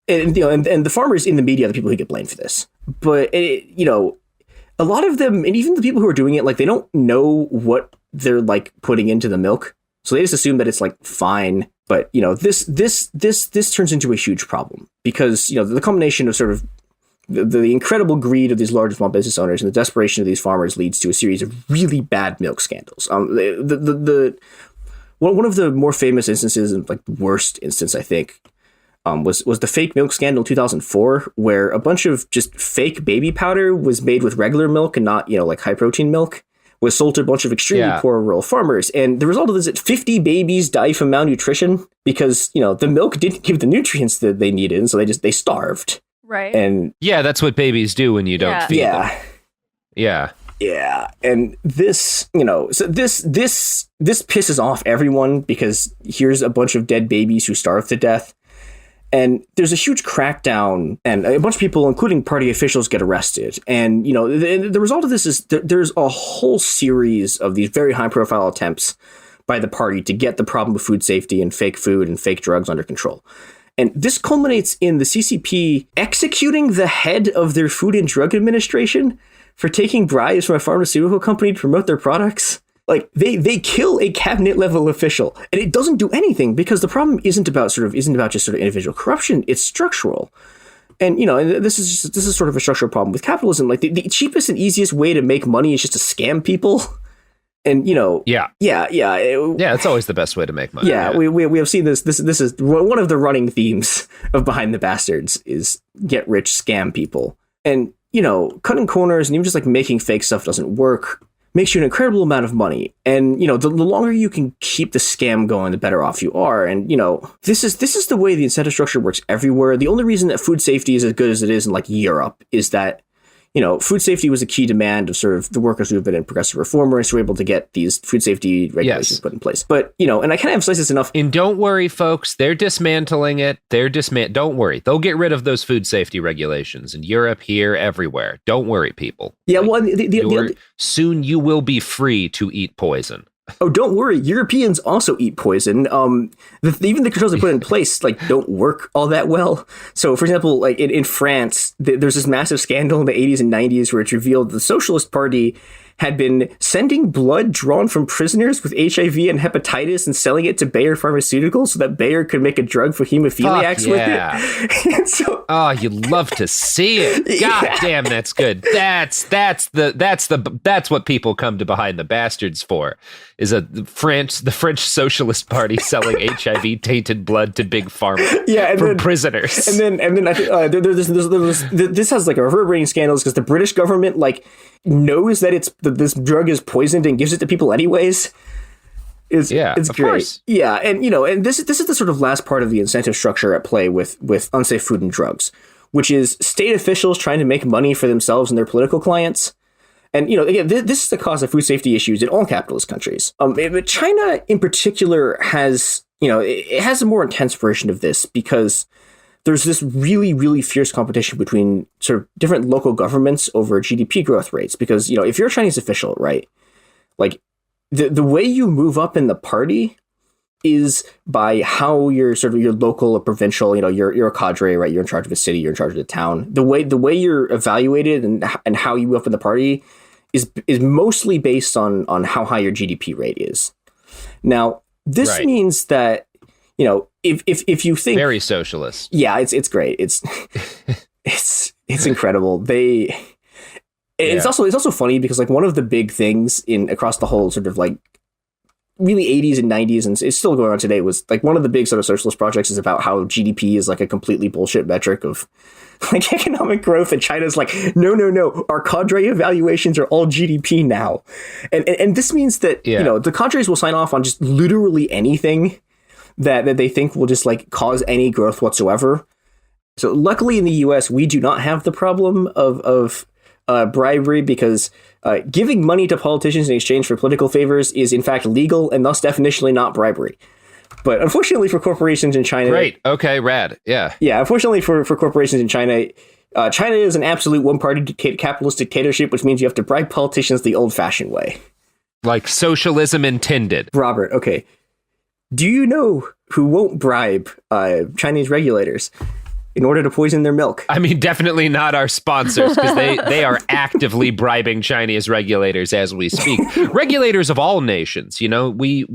and the farmers in the media are the people who get blamed for this. But, you know, a lot of them, and even the people who are doing it, like they don't know what they're like putting into the milk, so they just assume that it's like fine. But you know, this turns into a huge problem because you know the combination of sort of the incredible greed of these large small business owners and the desperation of these farmers leads to a series of really bad milk scandals. One of the more famous instances, and like the worst instance, I think. Was the fake milk scandal 2004, where a bunch of just fake baby powder was made with regular milk and not, you know, like high protein milk, was sold to a bunch of extremely poor rural farmers. And the result of this is that 50 babies die from malnutrition because, you know, the milk didn't give the nutrients that they needed. And so they starved. Right. And yeah, that's what babies do when you don't feed them. Yeah. Yeah. And this, you know, so this pisses off everyone because here's a bunch of dead babies who starved to death. And there's a huge crackdown, and a bunch of people, including party officials, get arrested. And, you know, the result of this is there's a whole series of these very high-profile attempts by the party to get the problem of food safety and fake food and fake drugs under control. And this culminates in the CCP executing the head of their Food and Drug Administration for taking bribes from a pharmaceutical company to promote their products. Like, they kill a cabinet level official, and it doesn't do anything because the problem isn't about just individual corruption. It's structural. And, you know, this is sort of a structural problem with capitalism. Like, the cheapest and easiest way to make money is just to scam people. And, you know, yeah, it's always the best way to make money. Yeah, we have seen this. This is one of the running themes of Behind the Bastards is get rich, scam people. And, you know, cutting corners and even just like making fake stuff doesn't work. Makes you an incredible amount of money. And, you know, the longer you can keep the scam going, the better off you are. And, you know, this is the way the incentive structure works everywhere. The only reason that food safety is as good as it is in like Europe is that, you know, food safety was a key demand of sort of the workers who have been in progressive reformers who were able to get these food safety regulations put in place. But, you know, and I can't emphasize this enough. And don't worry, folks, they're dismantling it. Don't worry. They'll get rid of those food safety regulations in Europe, here, everywhere. Don't worry, people. Yeah, well, soon you will be free to eat poison. Oh, don't worry. Europeans also eat poison. Even the controls they put in place, like, don't work all that well. So, for example, like in France, there's this massive scandal in the 80s and 90s where it's revealed the Socialist Party had been sending blood drawn from prisoners with HIV and hepatitis and selling it to Bayer Pharmaceuticals so that Bayer could make a drug for hemophiliacs with it. So, oh, you love to see it. God damn, that's good. That's what people come to Behind the Bastards for. Is the French Socialist Party selling HIV tainted blood to big pharma from prisoners. And then I think this has like a reverberating scandals because the British government like knows that this drug is poisoned and gives it to people anyways. It's great. Course. Yeah, and you know, and this is the sort of last part of the incentive structure at play with unsafe food and drugs, which is state officials trying to make money for themselves and their political clients. And, you know, again, this is the cause of food safety issues in all capitalist countries. But China in particular has, you know, it has a more intense version of this because there's this really, really fierce competition between sort of different local governments over GDP growth rates. Because, you know, if you're a Chinese official, right, like the way you move up in the party is by how you're sort of your local or provincial, you know, you're a cadre, right? You're in charge of a city, you're in charge of the town. The way you're evaluated and how you move up in the party is mostly based on how high your GDP rate is. Now, this means that, you know, if you think very socialist, yeah, it's great. It's incredible. It's also funny because like one of the big things across the whole sort of like really 80s and 90s, and it's still going on today, was like one of the big sort of socialist projects is about how GDP is like a completely bullshit metric of like economic growth, and China's like, no, our cadre evaluations are all GDP now, and this means that you know the cadres will sign off on just literally anything that they think will just like cause any growth whatsoever. So luckily in the US we do not have the problem of bribery because giving money to politicians in exchange for political favors is in fact legal and thus definitionally not bribery. But unfortunately for corporations in China... Great. Okay, rad. Yeah. Yeah, unfortunately for corporations in China, China is an absolute one-party capitalist dictatorship, which means you have to bribe politicians the old-fashioned way. Like socialism intended. Robert, okay. Do you know who won't bribe Chinese regulators in order to poison their milk? I mean, definitely not our sponsors, because they are actively bribing Chinese regulators as we speak. Regulators of all nations, you know, we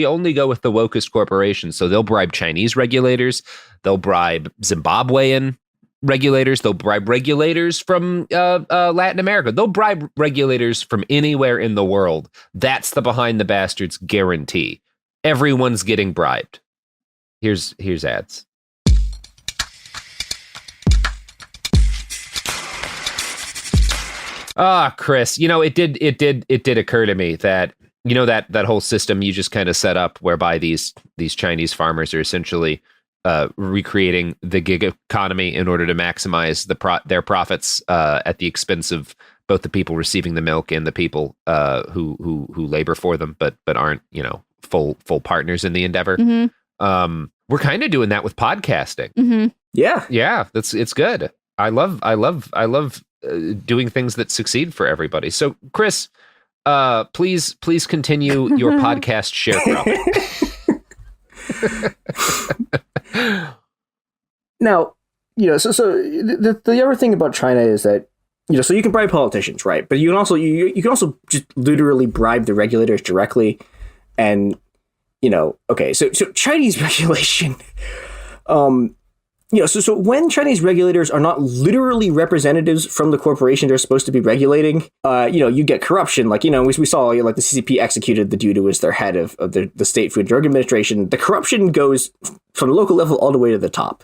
only go with the wokest corporations, so they'll bribe Chinese regulators, they'll bribe Zimbabwean regulators, they'll bribe regulators from Latin America, they'll bribe regulators from anywhere in the world. That's the Behind the Bastards guarantee. Everyone's getting bribed. Here's ads. Chris, you know, it did occur to me that, you know, that whole system you just kind of set up whereby these Chinese farmers are essentially recreating the gig economy in order to maximize their profits at the expense of both the people receiving the milk and the people who labor for them, but aren't, you know, full partners in the endeavor. Mm-hmm. We're kind of doing that with podcasting. Mm-hmm. Yeah. It's good. I love doing things that succeed for everybody. So, Chris, please continue your podcast sharecropping. Now, so the other thing about China is that, so you can bribe politicians, right? But you can also just literally bribe the regulators directly. And, okay, so Chinese regulation, so when Chinese regulators are not literally representatives from the corporation they're supposed to be regulating, you get corruption. Like, we saw like the CCP executed the dude who was their head of the State Food and Drug Administration. The corruption goes from the local level all the way to the top.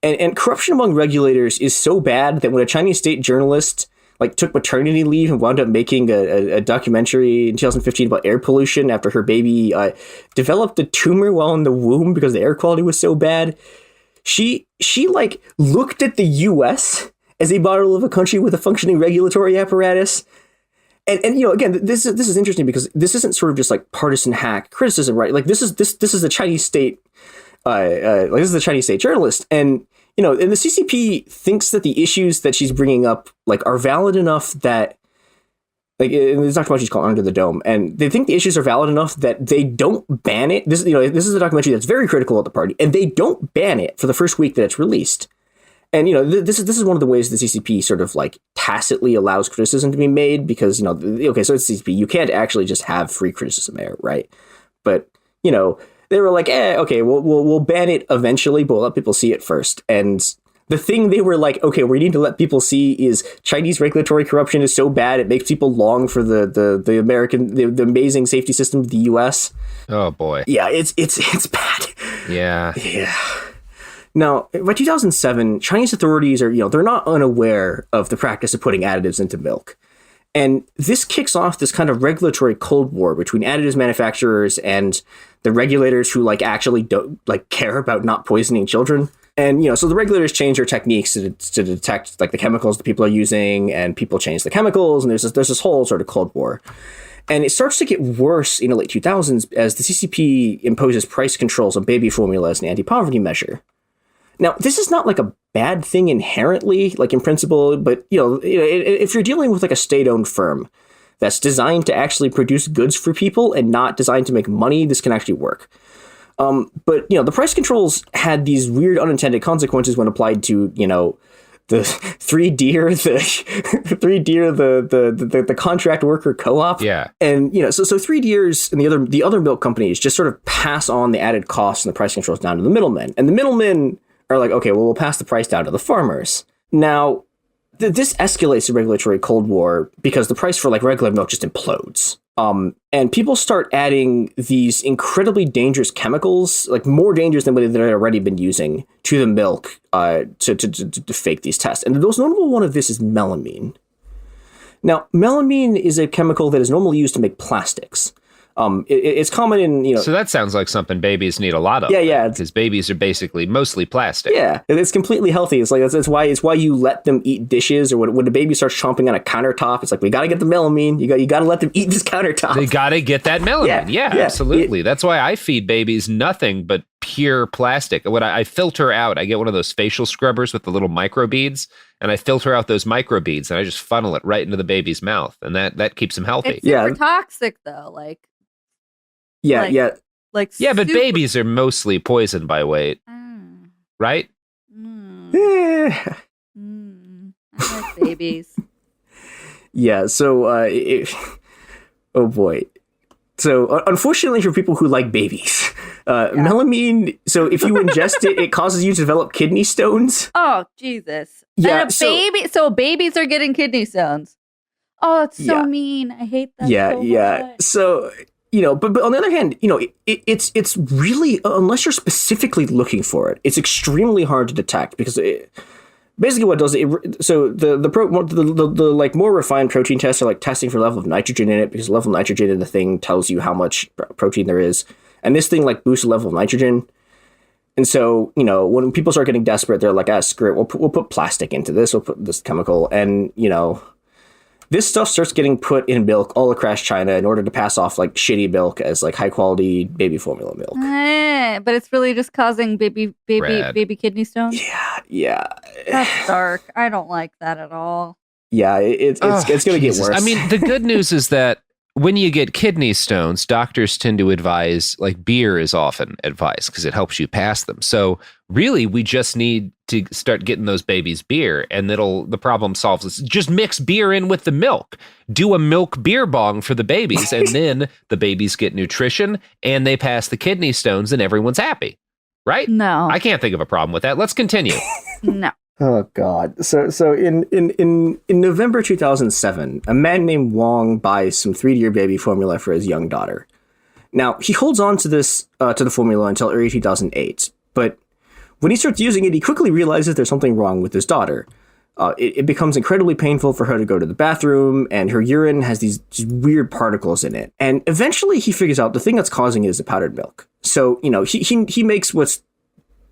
And corruption among regulators is so bad that when a Chinese state journalist like took maternity leave and wound up making a documentary in 2015 about air pollution after her baby developed a tumor while in the womb because the air quality was so bad, she like looked at the U.S. as a model of a country with a functioning regulatory apparatus. And again, this is interesting because this isn't sort of just like partisan hack criticism, right? Like this is the Chinese state. This is the Chinese state journalist, and and the CCP thinks that the issues that she's bringing up like are valid enough that, like, in this documentary is called Under the Dome, and they think the issues are valid enough that they don't ban it. This is a documentary that's very critical of the party, and they don't ban it for the first week that it's released. And this is one of the ways the CCP sort of like tacitly allows criticism to be made because okay, so it's CCP, you can't actually just have free criticism there, right? But they were like, okay, we'll ban it eventually, but we'll let people see it first. And the thing they were like, okay, we need to let people see is Chinese regulatory corruption is so bad it makes people long for the American, the amazing safety system of the U.S. Oh boy, yeah, it's bad. Yeah. Now, by 2007, Chinese authorities are they're not unaware of the practice of putting additives into milk. And this kicks off this kind of regulatory cold war between additives manufacturers and the regulators who like actually don't like care about not poisoning children. And, so the regulators change their techniques to detect like the chemicals that people are using, and people change the chemicals. And there's this whole sort of cold war. And it starts to get worse in the late 2000s as the CCP imposes price controls on baby formula as an anti-poverty measure. Now, this is not like a bad thing inherently, like in principle, but, if you're dealing with like a state-owned firm that's designed to actually produce goods for people and not designed to make money, this can actually work. But, the price controls had these weird unintended consequences when applied to, the Three Deer, the contract worker co-op. Yeah. And, so Three Deers and the other milk companies just sort of pass on the added costs and the price controls down to the middlemen. And the middlemen are like, okay, well, we'll pass the price down to the farmers. Now, this escalates the regulatory cold war because the price for like regular milk just implodes. And people start adding these incredibly dangerous chemicals, like more dangerous than what they'd already been using, to the milk to fake these tests. And the most notable one of this is melamine. Now, melamine is a chemical that is normally used to make plastics. It's common in, So that sounds like something babies need a lot of. Yeah. Because babies are basically mostly plastic. Yeah, it's completely healthy. It's like that's why you let them eat dishes, or when the baby starts chomping on a countertop, it's like, we got to get the melamine. You got to let them eat this countertop. They got to get that melamine. Yeah, absolutely. That's why I feed babies nothing but pure plastic. When I filter out, I get one of those facial scrubbers with the little microbeads, and I filter out those microbeads, and I just funnel it right into the baby's mouth, and that keeps them healthy. It's super toxic though, like. Yeah. But babies are mostly poisoned by weight, right? Yeah. I like babies. Yeah. So, oh boy. So, unfortunately for people who like babies, melamine. So, if you ingest it, it causes you to develop kidney stones. Oh Jesus! Yeah. And baby. So babies are getting kidney stones. Oh, it's so mean. I hate that. So much. So. But on the other hand, it's really, unless you're specifically looking for it, it's extremely hard to detect because basically what it does, so the like more refined protein tests are like testing for level of nitrogen in it, because the level of nitrogen in the thing tells you how much protein there is. And this thing like boosts the level of nitrogen. And so, when people start getting desperate, they're like, screw it, we'll put plastic into this, we'll put this chemical, and, this stuff starts getting put in milk all across China in order to pass off like shitty milk as like high quality baby formula milk. but it's really just causing baby kidney stones. Yeah. That's dark. I don't like that at all. Yeah, it's going to get worse. I mean, the good news is that when you get kidney stones, doctors tend to advise, like beer is often advised because it helps you pass them. So really, we just need to start getting those babies beer, and the problem solves this. Just mix beer in with the milk. Do a milk beer bong for the babies, and then the babies get nutrition, and they pass the kidney stones, and everyone's happy. Right? No. I can't think of a problem with that. Let's continue. No. Oh God! So in November 2007, a man named Wong buys some 3-year baby formula for his young daughter. Now he holds on to this to the formula until early 2008, but when he starts using it, he quickly realizes there's something wrong with his daughter. It becomes incredibly painful for her to go to the bathroom, and her urine has these weird particles in it. And eventually, he figures out the thing that's causing it is the powdered milk. So he makes what's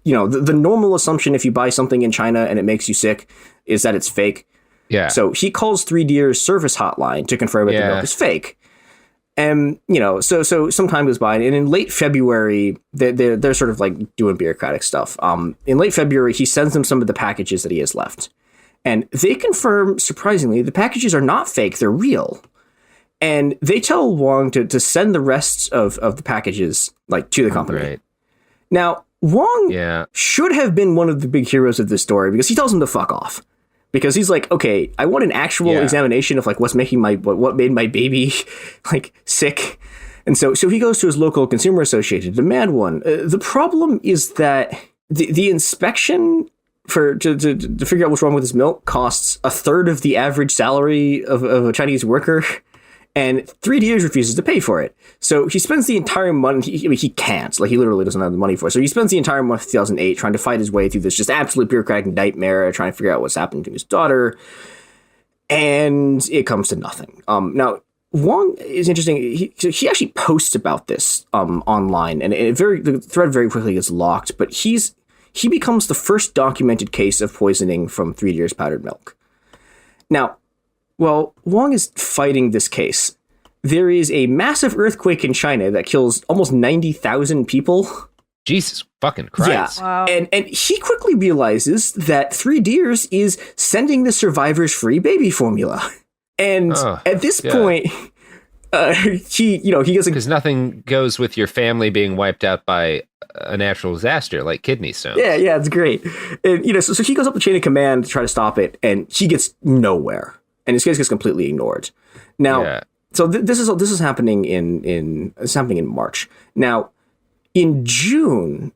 the normal assumption if you buy something in China and it makes you sick is that it's fake. Yeah. So he calls 3Deer's service hotline to confirm that the milk is fake. And, so some time goes by, and in late February, they're sort of like doing bureaucratic stuff. In late February, he sends them some of the packages that he has left. And they confirm, surprisingly, the packages are not fake, they're real. And they tell Wong to send the rest of the packages to the company. Right. Now, Wong should have been one of the big heroes of this story because he tells him to fuck off. Because he's like, okay, I want an actual examination of what made my baby sick. And so he goes to his local consumer association to demand one. The problem is that the inspection to figure out what's wrong with his milk costs a third of the average salary of a Chinese worker. And 3Deers refuses to pay for it. So he spends the entire month, he can't, he literally doesn't have the money for it. So he spends the entire month of 2008 trying to fight his way through this just absolute bureaucratic nightmare, trying to figure out what's happening to his daughter. And it comes to nothing. Now, Wong is interesting. He actually posts about this online, and the thread very quickly gets locked, but he becomes the first documented case of poisoning from 3Deer's powdered milk. Now, while Wong is fighting this case, there is a massive earthquake in China that kills almost 90,000 people. Jesus fucking Christ. Yeah. Wow. And he quickly realizes that 3Deers is sending the survivors free baby formula. And at this point, he gets because nothing goes with your family being wiped out by a natural disaster like kidney stones. Yeah, it's great. And so he goes up the chain of command to try to stop it, and he gets nowhere. And his case gets completely ignored. Now, so this is happening in March. Now, in June,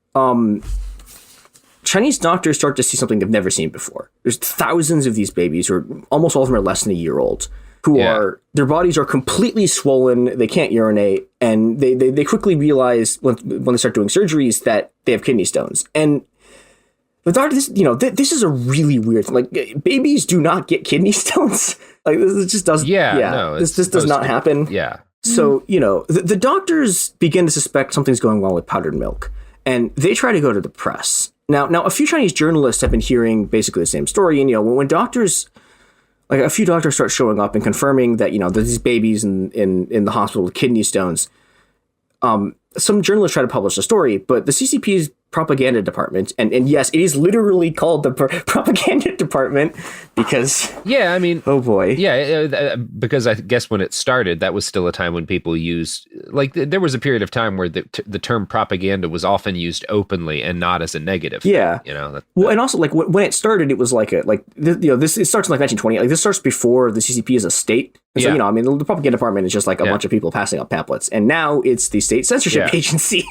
Chinese doctors start to see something they've never seen before. There's thousands of these babies, or almost all of them are less than a year old, who their bodies are completely swollen. They can't urinate, and they quickly realize when they start doing surgeries that they have kidney stones. And the doctor, this is a really weird thing. Babies do not get kidney stones. This just doesn't. This does not happen. Yeah. So the doctors begin to suspect something's going wrong with powdered milk, and they try to go to the press. Now a few Chinese journalists have been hearing basically the same story, and when doctors, a few doctors start showing up and confirming that there's these babies in the hospital with kidney stones. Some journalists try to publish the story, but the CCP's propaganda department, and yes, it is literally called the propaganda department because oh boy, because I guess when it started, that was still a time when people used there was a period of time where the term propaganda was often used openly and not as a negative. And also when it started, it was it starts in 1920. This starts before the CCP is a state. And so the propaganda department is just a bunch of people passing out pamphlets, and now it's the state censorship agency.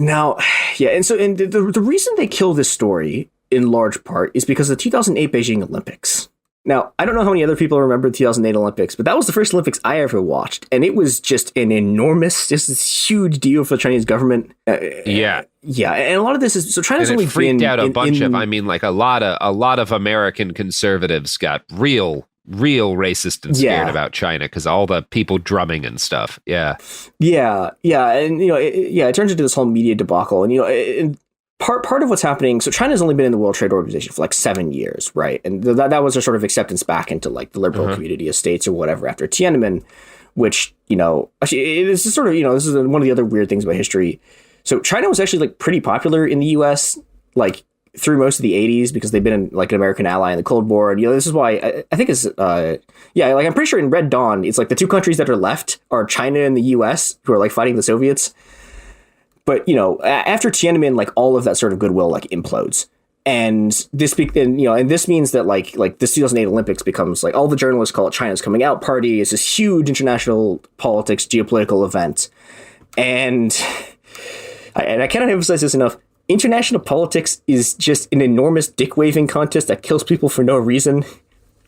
Now, and the reason they kill this story in large part is because of the 2008 Beijing Olympics. Now, I don't know how many other people remember the 2008 Olympics, but that was the first Olympics I ever watched, and it was just this huge deal for the Chinese government. And a lot of this is China's only freaked out a bunch of. A lot of American conservatives got real racist and scared about China because all the people drumming and stuff. And it turns into this whole media debacle, and part of what's happening. So China's only been in the World Trade Organization for 7 years, right? And that was their sort of acceptance back into the liberal community of states or whatever after Tiananmen, which actually it is sort of this is one of the other weird things about history. So China was actually like pretty popular in the US, like through most of the 80s, because they've been an American ally in the Cold War. And, this is why I think it's, I'm pretty sure in Red Dawn, it's like the two countries that are left are China and the US, who are like fighting the Soviets. But, after Tiananmen, like all of that sort of goodwill like implodes. And this means that like this 2008 Olympics becomes like all the journalists call it China's coming out party. It's this huge international politics, geopolitical event. And I cannot emphasize this enough. International politics is just an enormous dick waving contest that kills people for no reason.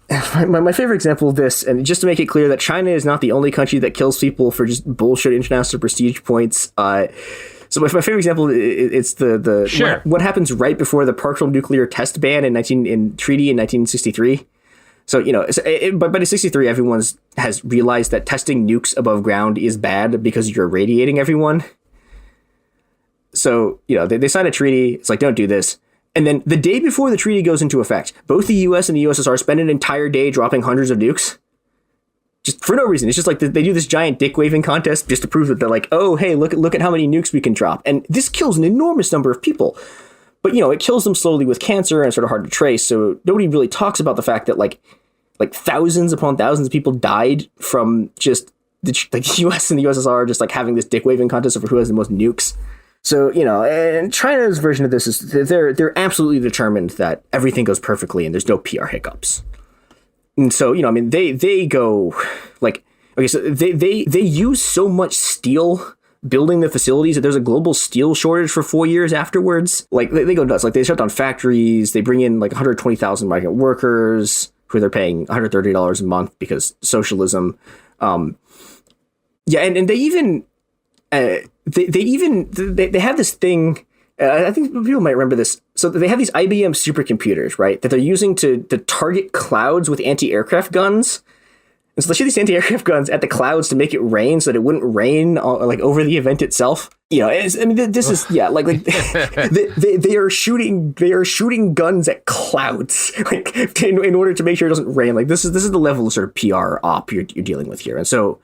My favorite example of this, and just to make it clear that China is not the only country that kills people for just bullshit international prestige points. So my favorite example, it's Sure. what happens right before the partial nuclear test ban in treaty in 1963. So, but in 63, everyone has realized that testing nukes above ground is bad because you're irradiating everyone. So, they sign a treaty. It's like, don't do this. And then the day before the treaty goes into effect, both the US and the USSR spend an entire day dropping hundreds of nukes. Just for no reason. It's just like they do this giant dick waving contest just to prove that they're like, oh, hey, look at how many nukes we can drop. And this kills an enormous number of people. But, it kills them slowly with cancer and it's sort of hard to trace. So nobody really talks about the fact that like thousands upon thousands of people died from just the US and the USSR just like having this dick waving contest over who has the most nukes. So, and China's version of this is they're absolutely determined that everything goes perfectly and there's no PR hiccups. And so, they go like, okay, so they use so much steel building the facilities that there's a global steel shortage for 4 years afterwards. Like they go nuts. Like they shut down factories. They bring in like 120,000 migrant workers who they're paying $130 a month because socialism. And they even they have this thing. I think people might remember this. So they have these IBM supercomputers, right, that they're using to target clouds with anti-aircraft guns. And so they shoot these anti-aircraft guns at the clouds to make it rain so that it wouldn't rain like over the event itself. This is they are shooting guns at clouds like in order to make sure it doesn't rain. Like this is the level of sort of PR op you're dealing with here. And so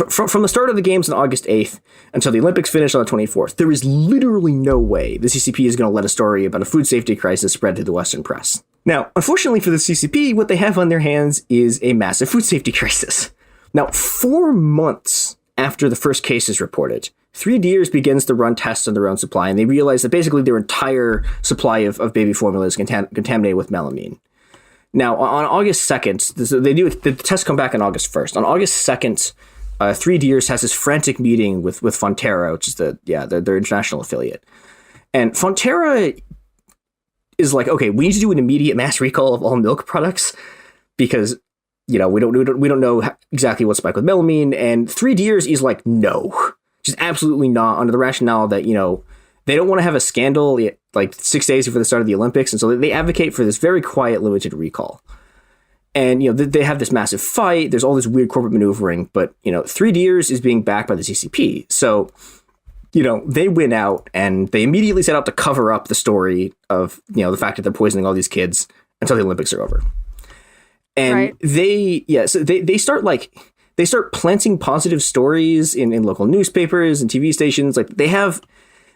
from the start of the games on August 8th until the Olympics finish on the 24th, there is literally no way the CCP is going to let a story about a food safety crisis spread to the Western press. Now, unfortunately for the CCP, what they have on their hands is a massive food safety crisis. Now, 4 months after the first case is reported, Three Deers begins to run tests on their own supply, and they realize that basically their entire supply of baby formula is contaminated with melamine. Now, on August 2nd, the tests come back on August 1st. On August 2nd, Three Deers has this frantic meeting with Fonterra, which is their international affiliate. And Fonterra is like, okay, we need to do an immediate mass recall of all milk products because, we don't know exactly what's spiked with melamine. And Three Deers is like, no, just absolutely not, under the rationale that, they don't want to have a scandal like 6 days before the start of the Olympics. And so they advocate for this very quiet, limited recall. And, they have this massive fight. There's all this weird corporate maneuvering. But, Three Deers is being backed by the CCP. So, they win out and they immediately set out to cover up the story of, the fact that they're poisoning all these kids until the Olympics are over. And right. So they start planting positive stories in local newspapers and TV stations. Like they have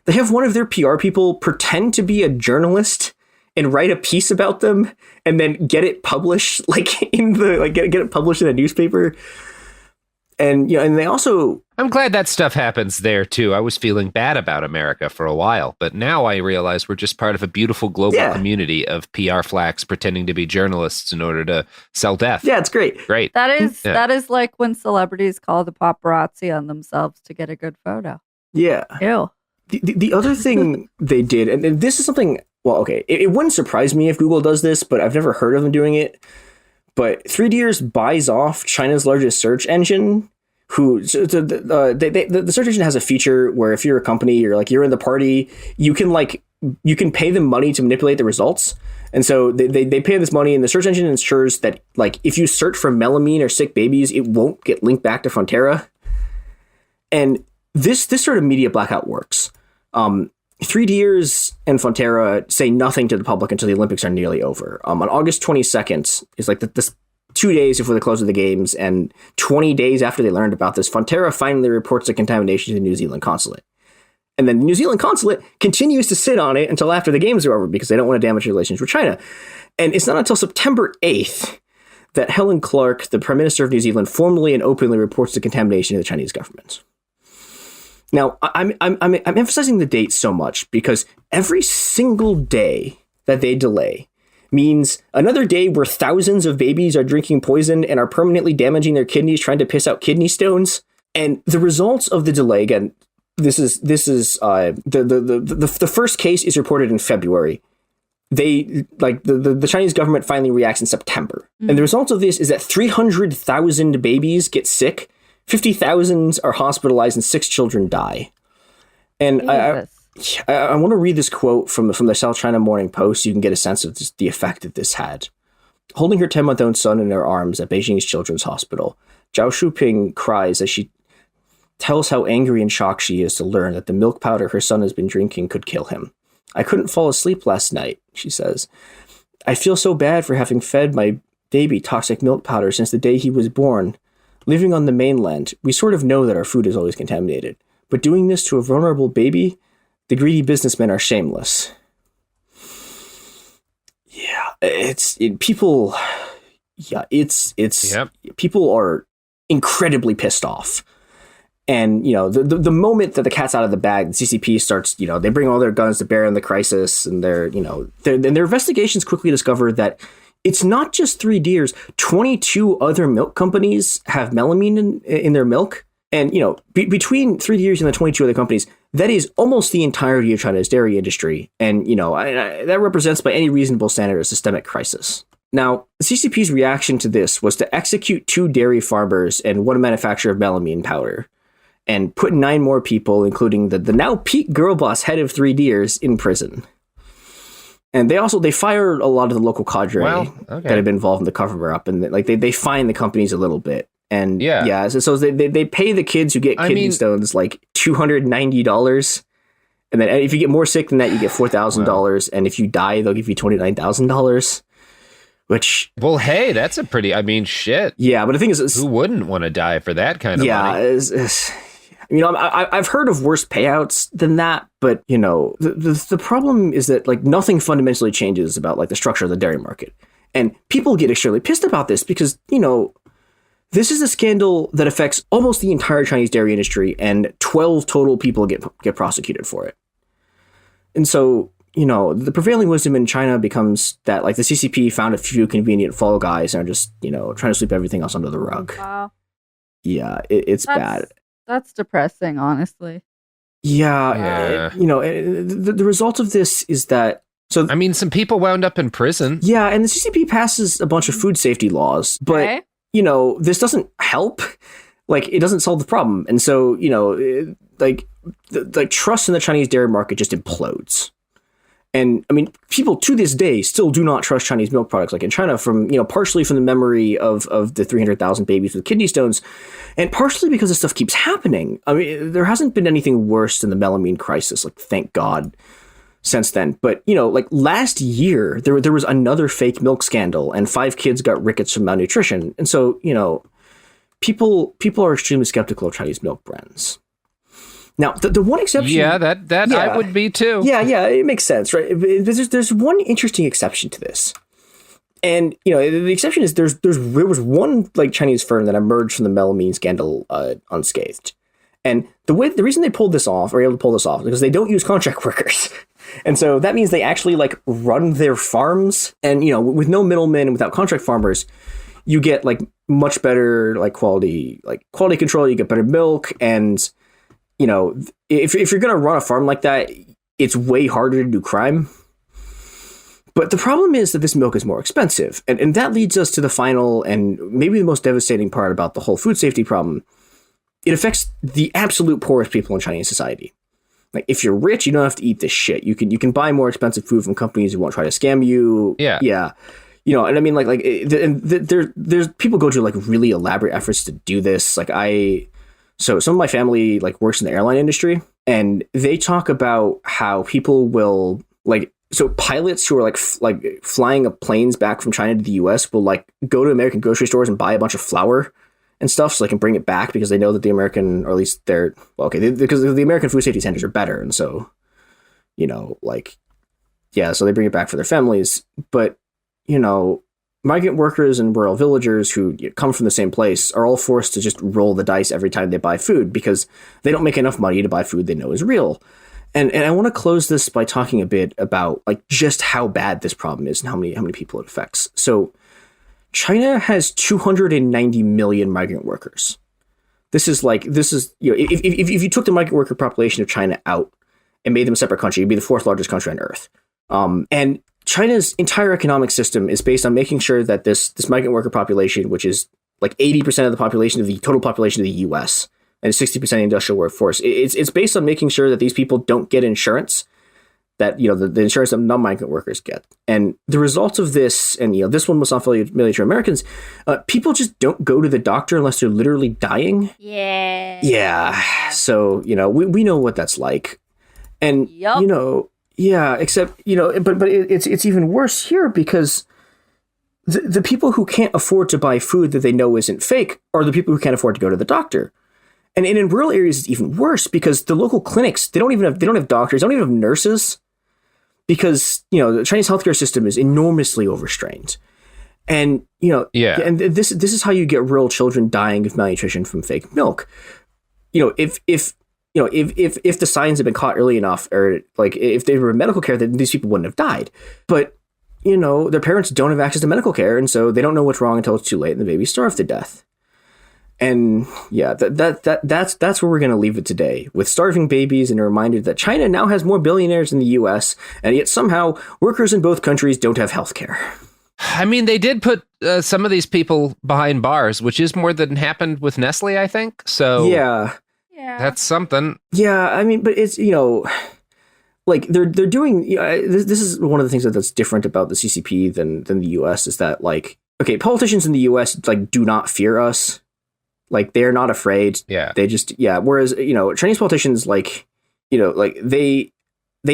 one of their PR people pretend to be a journalist and write a piece about them and then get it published get it published in a newspaper. And and they also, I'm glad that stuff happens there too. I was feeling bad about America for a while, but now I realize we're just part of a beautiful global community of PR flacks pretending to be journalists in order to sell death. Yeah, it's great. Great. That is like when celebrities call the paparazzi on themselves to get a good photo. Yeah. Ew. The other thing they did, and this is something, well, okay, it wouldn't surprise me if Google does this, but I've never heard of them doing it. But Three Deers buys off China's largest search engine, the search engine has a feature where if you're a company or you're in the party, you can pay them money to manipulate the results. And so they pay this money, and the search engine ensures that if you search for melamine or sick babies, it won't get linked back to Fonterra. And this sort of media blackout works. Three Deers and Fonterra say nothing to the public until the Olympics are nearly over. On August 22nd is this 2 days before the close of the games, and 20 days after they learned about this, Fonterra finally reports the contamination to the New Zealand consulate. And then the New Zealand consulate continues to sit on it until after the games are over because they don't want to damage relations with China. And it's not until September 8th that Helen Clark, the Prime Minister of New Zealand, formally and openly reports the contamination of the Chinese government. Now, I'm emphasizing the date so much because every single day that they delay means another day where thousands of babies are drinking poison and are permanently damaging their kidneys trying to piss out kidney stones. And the results of the delay, again, this is the first case is reported in February. The Chinese government finally reacts in September. And the result of this is that 300,000 babies get sick, 50,000 are hospitalized, and 6 children die. And I want to read this quote from the South China Morning Post so you can get a sense of the effect that this had. Holding her 10-month-old son in her arms at Beijing's Children's Hospital, Zhao Shuping cries as she tells how angry and shocked she is to learn that the milk powder her son has been drinking could kill him. I couldn't fall asleep last night, she says. I feel so bad for having fed my baby toxic milk powder since the day he was born. Living on the mainland, we sort of know that our food is always contaminated. But doing this to a vulnerable baby, the greedy businessmen are shameless. Yeah, people are incredibly pissed off. And, the moment that the cat's out of the bag, the CCP starts, they bring all their guns to bear on the crisis, and their investigations quickly discover that it's not just Three Deers. 22 other milk companies have melamine in their milk. And, between Three Deers and the 22 other companies, that is almost the entirety of China's dairy industry. And, that represents by any reasonable standard a systemic crisis. Now, the CCP's reaction to this was to execute 2 dairy farmers and 1 manufacturer of melamine powder, and put 9 more people, including the now peak girl boss head of Three Deers, in prison. And they fired a lot of the local cadre that had been involved in the cover up, and they fine the companies a little bit. And so they pay the kids who get kidney stones like $290, and then if you get more sick than that, you get $4,000, and if you die, they'll give you $29,000. Which, well, hey, that's a pretty, shit. Yeah, but the thing is, who wouldn't want to die for that kind of money? I've heard of worse payouts than that, but the problem is that nothing fundamentally changes about the structure of the dairy market, and people get extremely pissed about this because this is a scandal that affects almost the entire Chinese dairy industry, and 12 total people get prosecuted for it. And so, the prevailing wisdom in China becomes that the CCP found a few convenient fall guys and are just, trying to sweep everything else under the rug. Wow. Yeah, it's bad. That's depressing, honestly. Yeah. The result of this is that... some people wound up in prison. Yeah, and the CCP passes a bunch of food safety laws, but, this doesn't help. It doesn't solve the problem. And so, trust in the Chinese dairy market just implodes. And people to this day still do not trust Chinese milk products in China partially from the memory of the 300,000 babies with kidney stones, and partially because this stuff keeps happening. There hasn't been anything worse than the melamine crisis, thank God, since then. But, last year there was another fake milk scandal and 5 kids got rickets from malnutrition. And so, people are extremely skeptical of Chinese milk brands. Now, the one exception... Yeah, that I would be too. Yeah, it makes sense, right? There's one interesting exception to this. And, the exception is there was one Chinese firm that emerged from the melamine scandal unscathed. And the reason they pulled this off, or able to pull this off, is because they don't use contract workers. And so that means they actually run their farms. And, with no middlemen and without contract farmers, you get much better quality control, you get better milk, and... if you're going to run a farm like that, it's way harder to do crime. But the problem is that this milk is more expensive. And that leads us to the final and maybe the most devastating part about the whole food safety problem. It affects the absolute poorest people in Chinese society. If you're rich, you don't have to eat this shit. You can buy more expensive food from companies who won't try to scam you. Yeah. Yeah. There's people go to really elaborate efforts to do this. So some of my family works in the airline industry, and they talk about how people will pilots who are flying planes back from China to the US will go to American grocery stores and buy a bunch of flour and stuff, so they can bring it back because they know that the American, or at least because the American food safety standards are better, and so, so they bring it back for their families. But, migrant workers and rural villagers who come from the same place are all forced to just roll the dice every time they buy food because they don't make enough money to buy food they know is real. And I want to close this by talking a bit about just how bad this problem is and how many people it affects. So China has 290 million migrant workers. This is if you took the migrant worker population of China out and made them a separate country, it'd be the fourth largest country on earth. And China's entire economic system is based on making sure that this migrant worker population, which is 80% of the population of the total population of the U.S. and 60% of the industrial workforce, it's based on making sure that these people don't get insurance, that the insurance that non-migrant workers get. And the results of this, and this one was not familiar to Americans, people just don't go to the doctor unless they're literally dying. Yeah. So we know what that's like, and yeah, except, but it's even worse here because the people who can't afford to buy food that they know isn't fake are the people who can't afford to go to the doctor. And in rural areas, it's even worse because the local clinics, they don't have doctors, they don't even have nurses because, the Chinese healthcare system is enormously overstrained. And, and this is how you get rural children dying of malnutrition from fake milk. If the signs had been caught early enough, or if they were in medical care, then these people wouldn't have died. But, their parents don't have access to medical care, and so they don't know what's wrong until it's too late, and the babies starve to death. And yeah, that's where we're going to leave it today, with starving babies and a reminder that China now has more billionaires than the U.S., and yet somehow workers in both countries don't have health care. I mean, they did put some of these people behind bars, which is more than happened with Nestle, I think. So yeah. That's something. Yeah, I mean, but it's, they're doing, this is one of the things that's different about the CCP than the US is that, politicians in the US, do not fear us. They're not afraid. Yeah. They just, whereas, Chinese politicians, they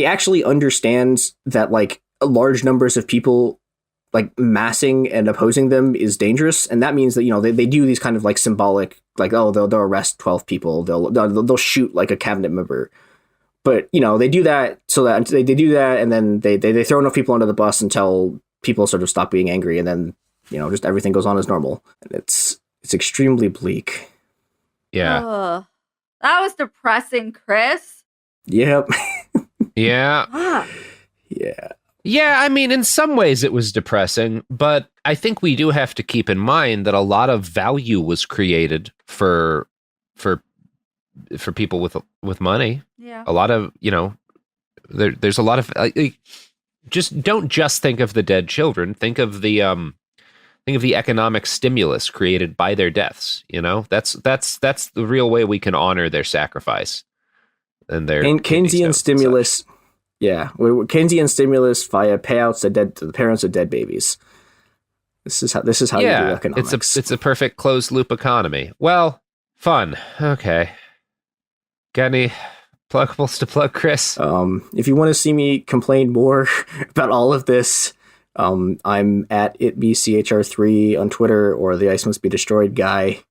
actually understand that, large numbers of people, massing and opposing them is dangerous, and that means that they do these kind of symbolic they'll arrest 12 people, they'll shoot a cabinet member, but they do that so that they do that, and then they throw enough people under the bus until people sort of stop being angry, and then just everything goes on as normal, and it's extremely bleak. Yeah. Ugh. That was depressing, Chris. Yep. Yeah. Yeah. Yeah, I mean, in some ways it was depressing, but I think we do have to keep in mind that a lot of value was created for people with money. Yeah. A lot of, there's a lot of just don't just think of the dead children. Think of the economic stimulus created by their deaths. That's the real way we can honor their sacrifice and their Keynesian stimulus. Yeah, Keynesian stimulus via payouts to the parents of dead babies. This is how you do economics. It's a perfect closed loop economy. Well, fun. Okay. Got any pluggables to plug, Chris? If you want to see me complain more about all of this, I'm at itbchr3 on Twitter, or the Ice Must Be Destroyed guy.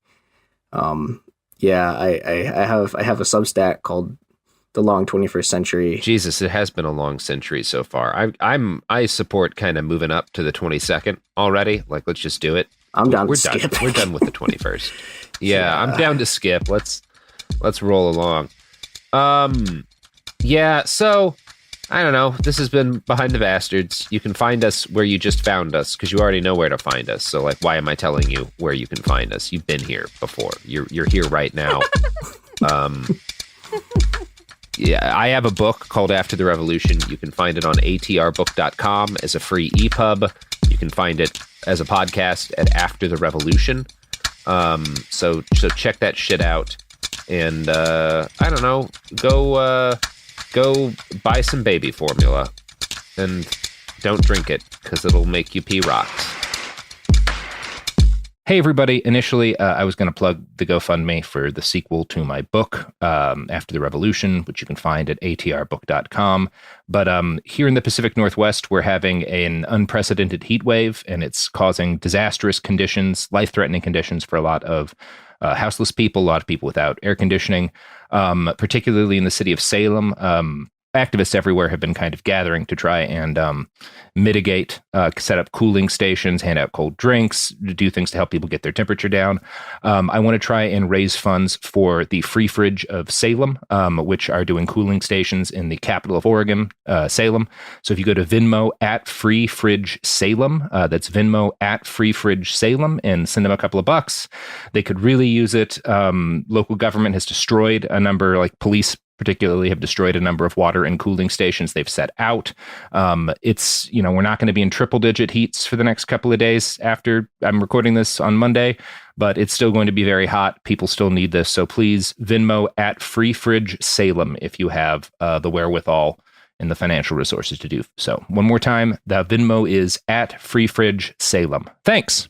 I have a Substack called The Long 21st Century. Jesus, it has been a long century so far. I support kind of moving up to the 22nd already. Let's just do it. I'm down to skip. We're done with the 21st. Yeah, I'm down to skip. Let's roll along. So I don't know. This has been Behind the Bastards. You can find us where you just found us, because you already know where to find us. So why am I telling you where you can find us? You've been here before. You're here right now. Yeah, I have a book called After the Revolution. You can find it on atrbook.com as a free EPUB. You can find it as a podcast at After the Revolution. So check that shit out. And I don't know, go buy some baby formula and don't drink it because it'll make you pee rocks. Hey, everybody. Initially, I was going to plug the GoFundMe for the sequel to my book, After the Revolution, which you can find at atrbook.com. But here in the Pacific Northwest, we're having an unprecedented heat wave, and it's causing disastrous conditions, life-threatening conditions for a lot of houseless people, a lot of people without air conditioning, particularly in the city of Salem. Activists everywhere have been kind of gathering to try and mitigate, set up cooling stations, hand out cold drinks, do things to help people get their temperature down. I want to try and raise funds for the Free Fridge of Salem, which are doing cooling stations in the capital of Oregon, Salem. So if you go to Venmo at Free Fridge Salem, that's Venmo at Free Fridge Salem, and send them a couple of bucks, they could really use it. Local government has destroyed a number, like police particularly have destroyed a number of water and cooling stations they've set out. It's, we're not going to be in triple digit heats for the next couple of days after I'm recording this on Monday, but it's still going to be very hot. People still need this. So please Venmo at Free Fridge Salem if you have the wherewithal and the financial resources to do so. One more time, the Venmo is at Free Fridge Salem. Thanks.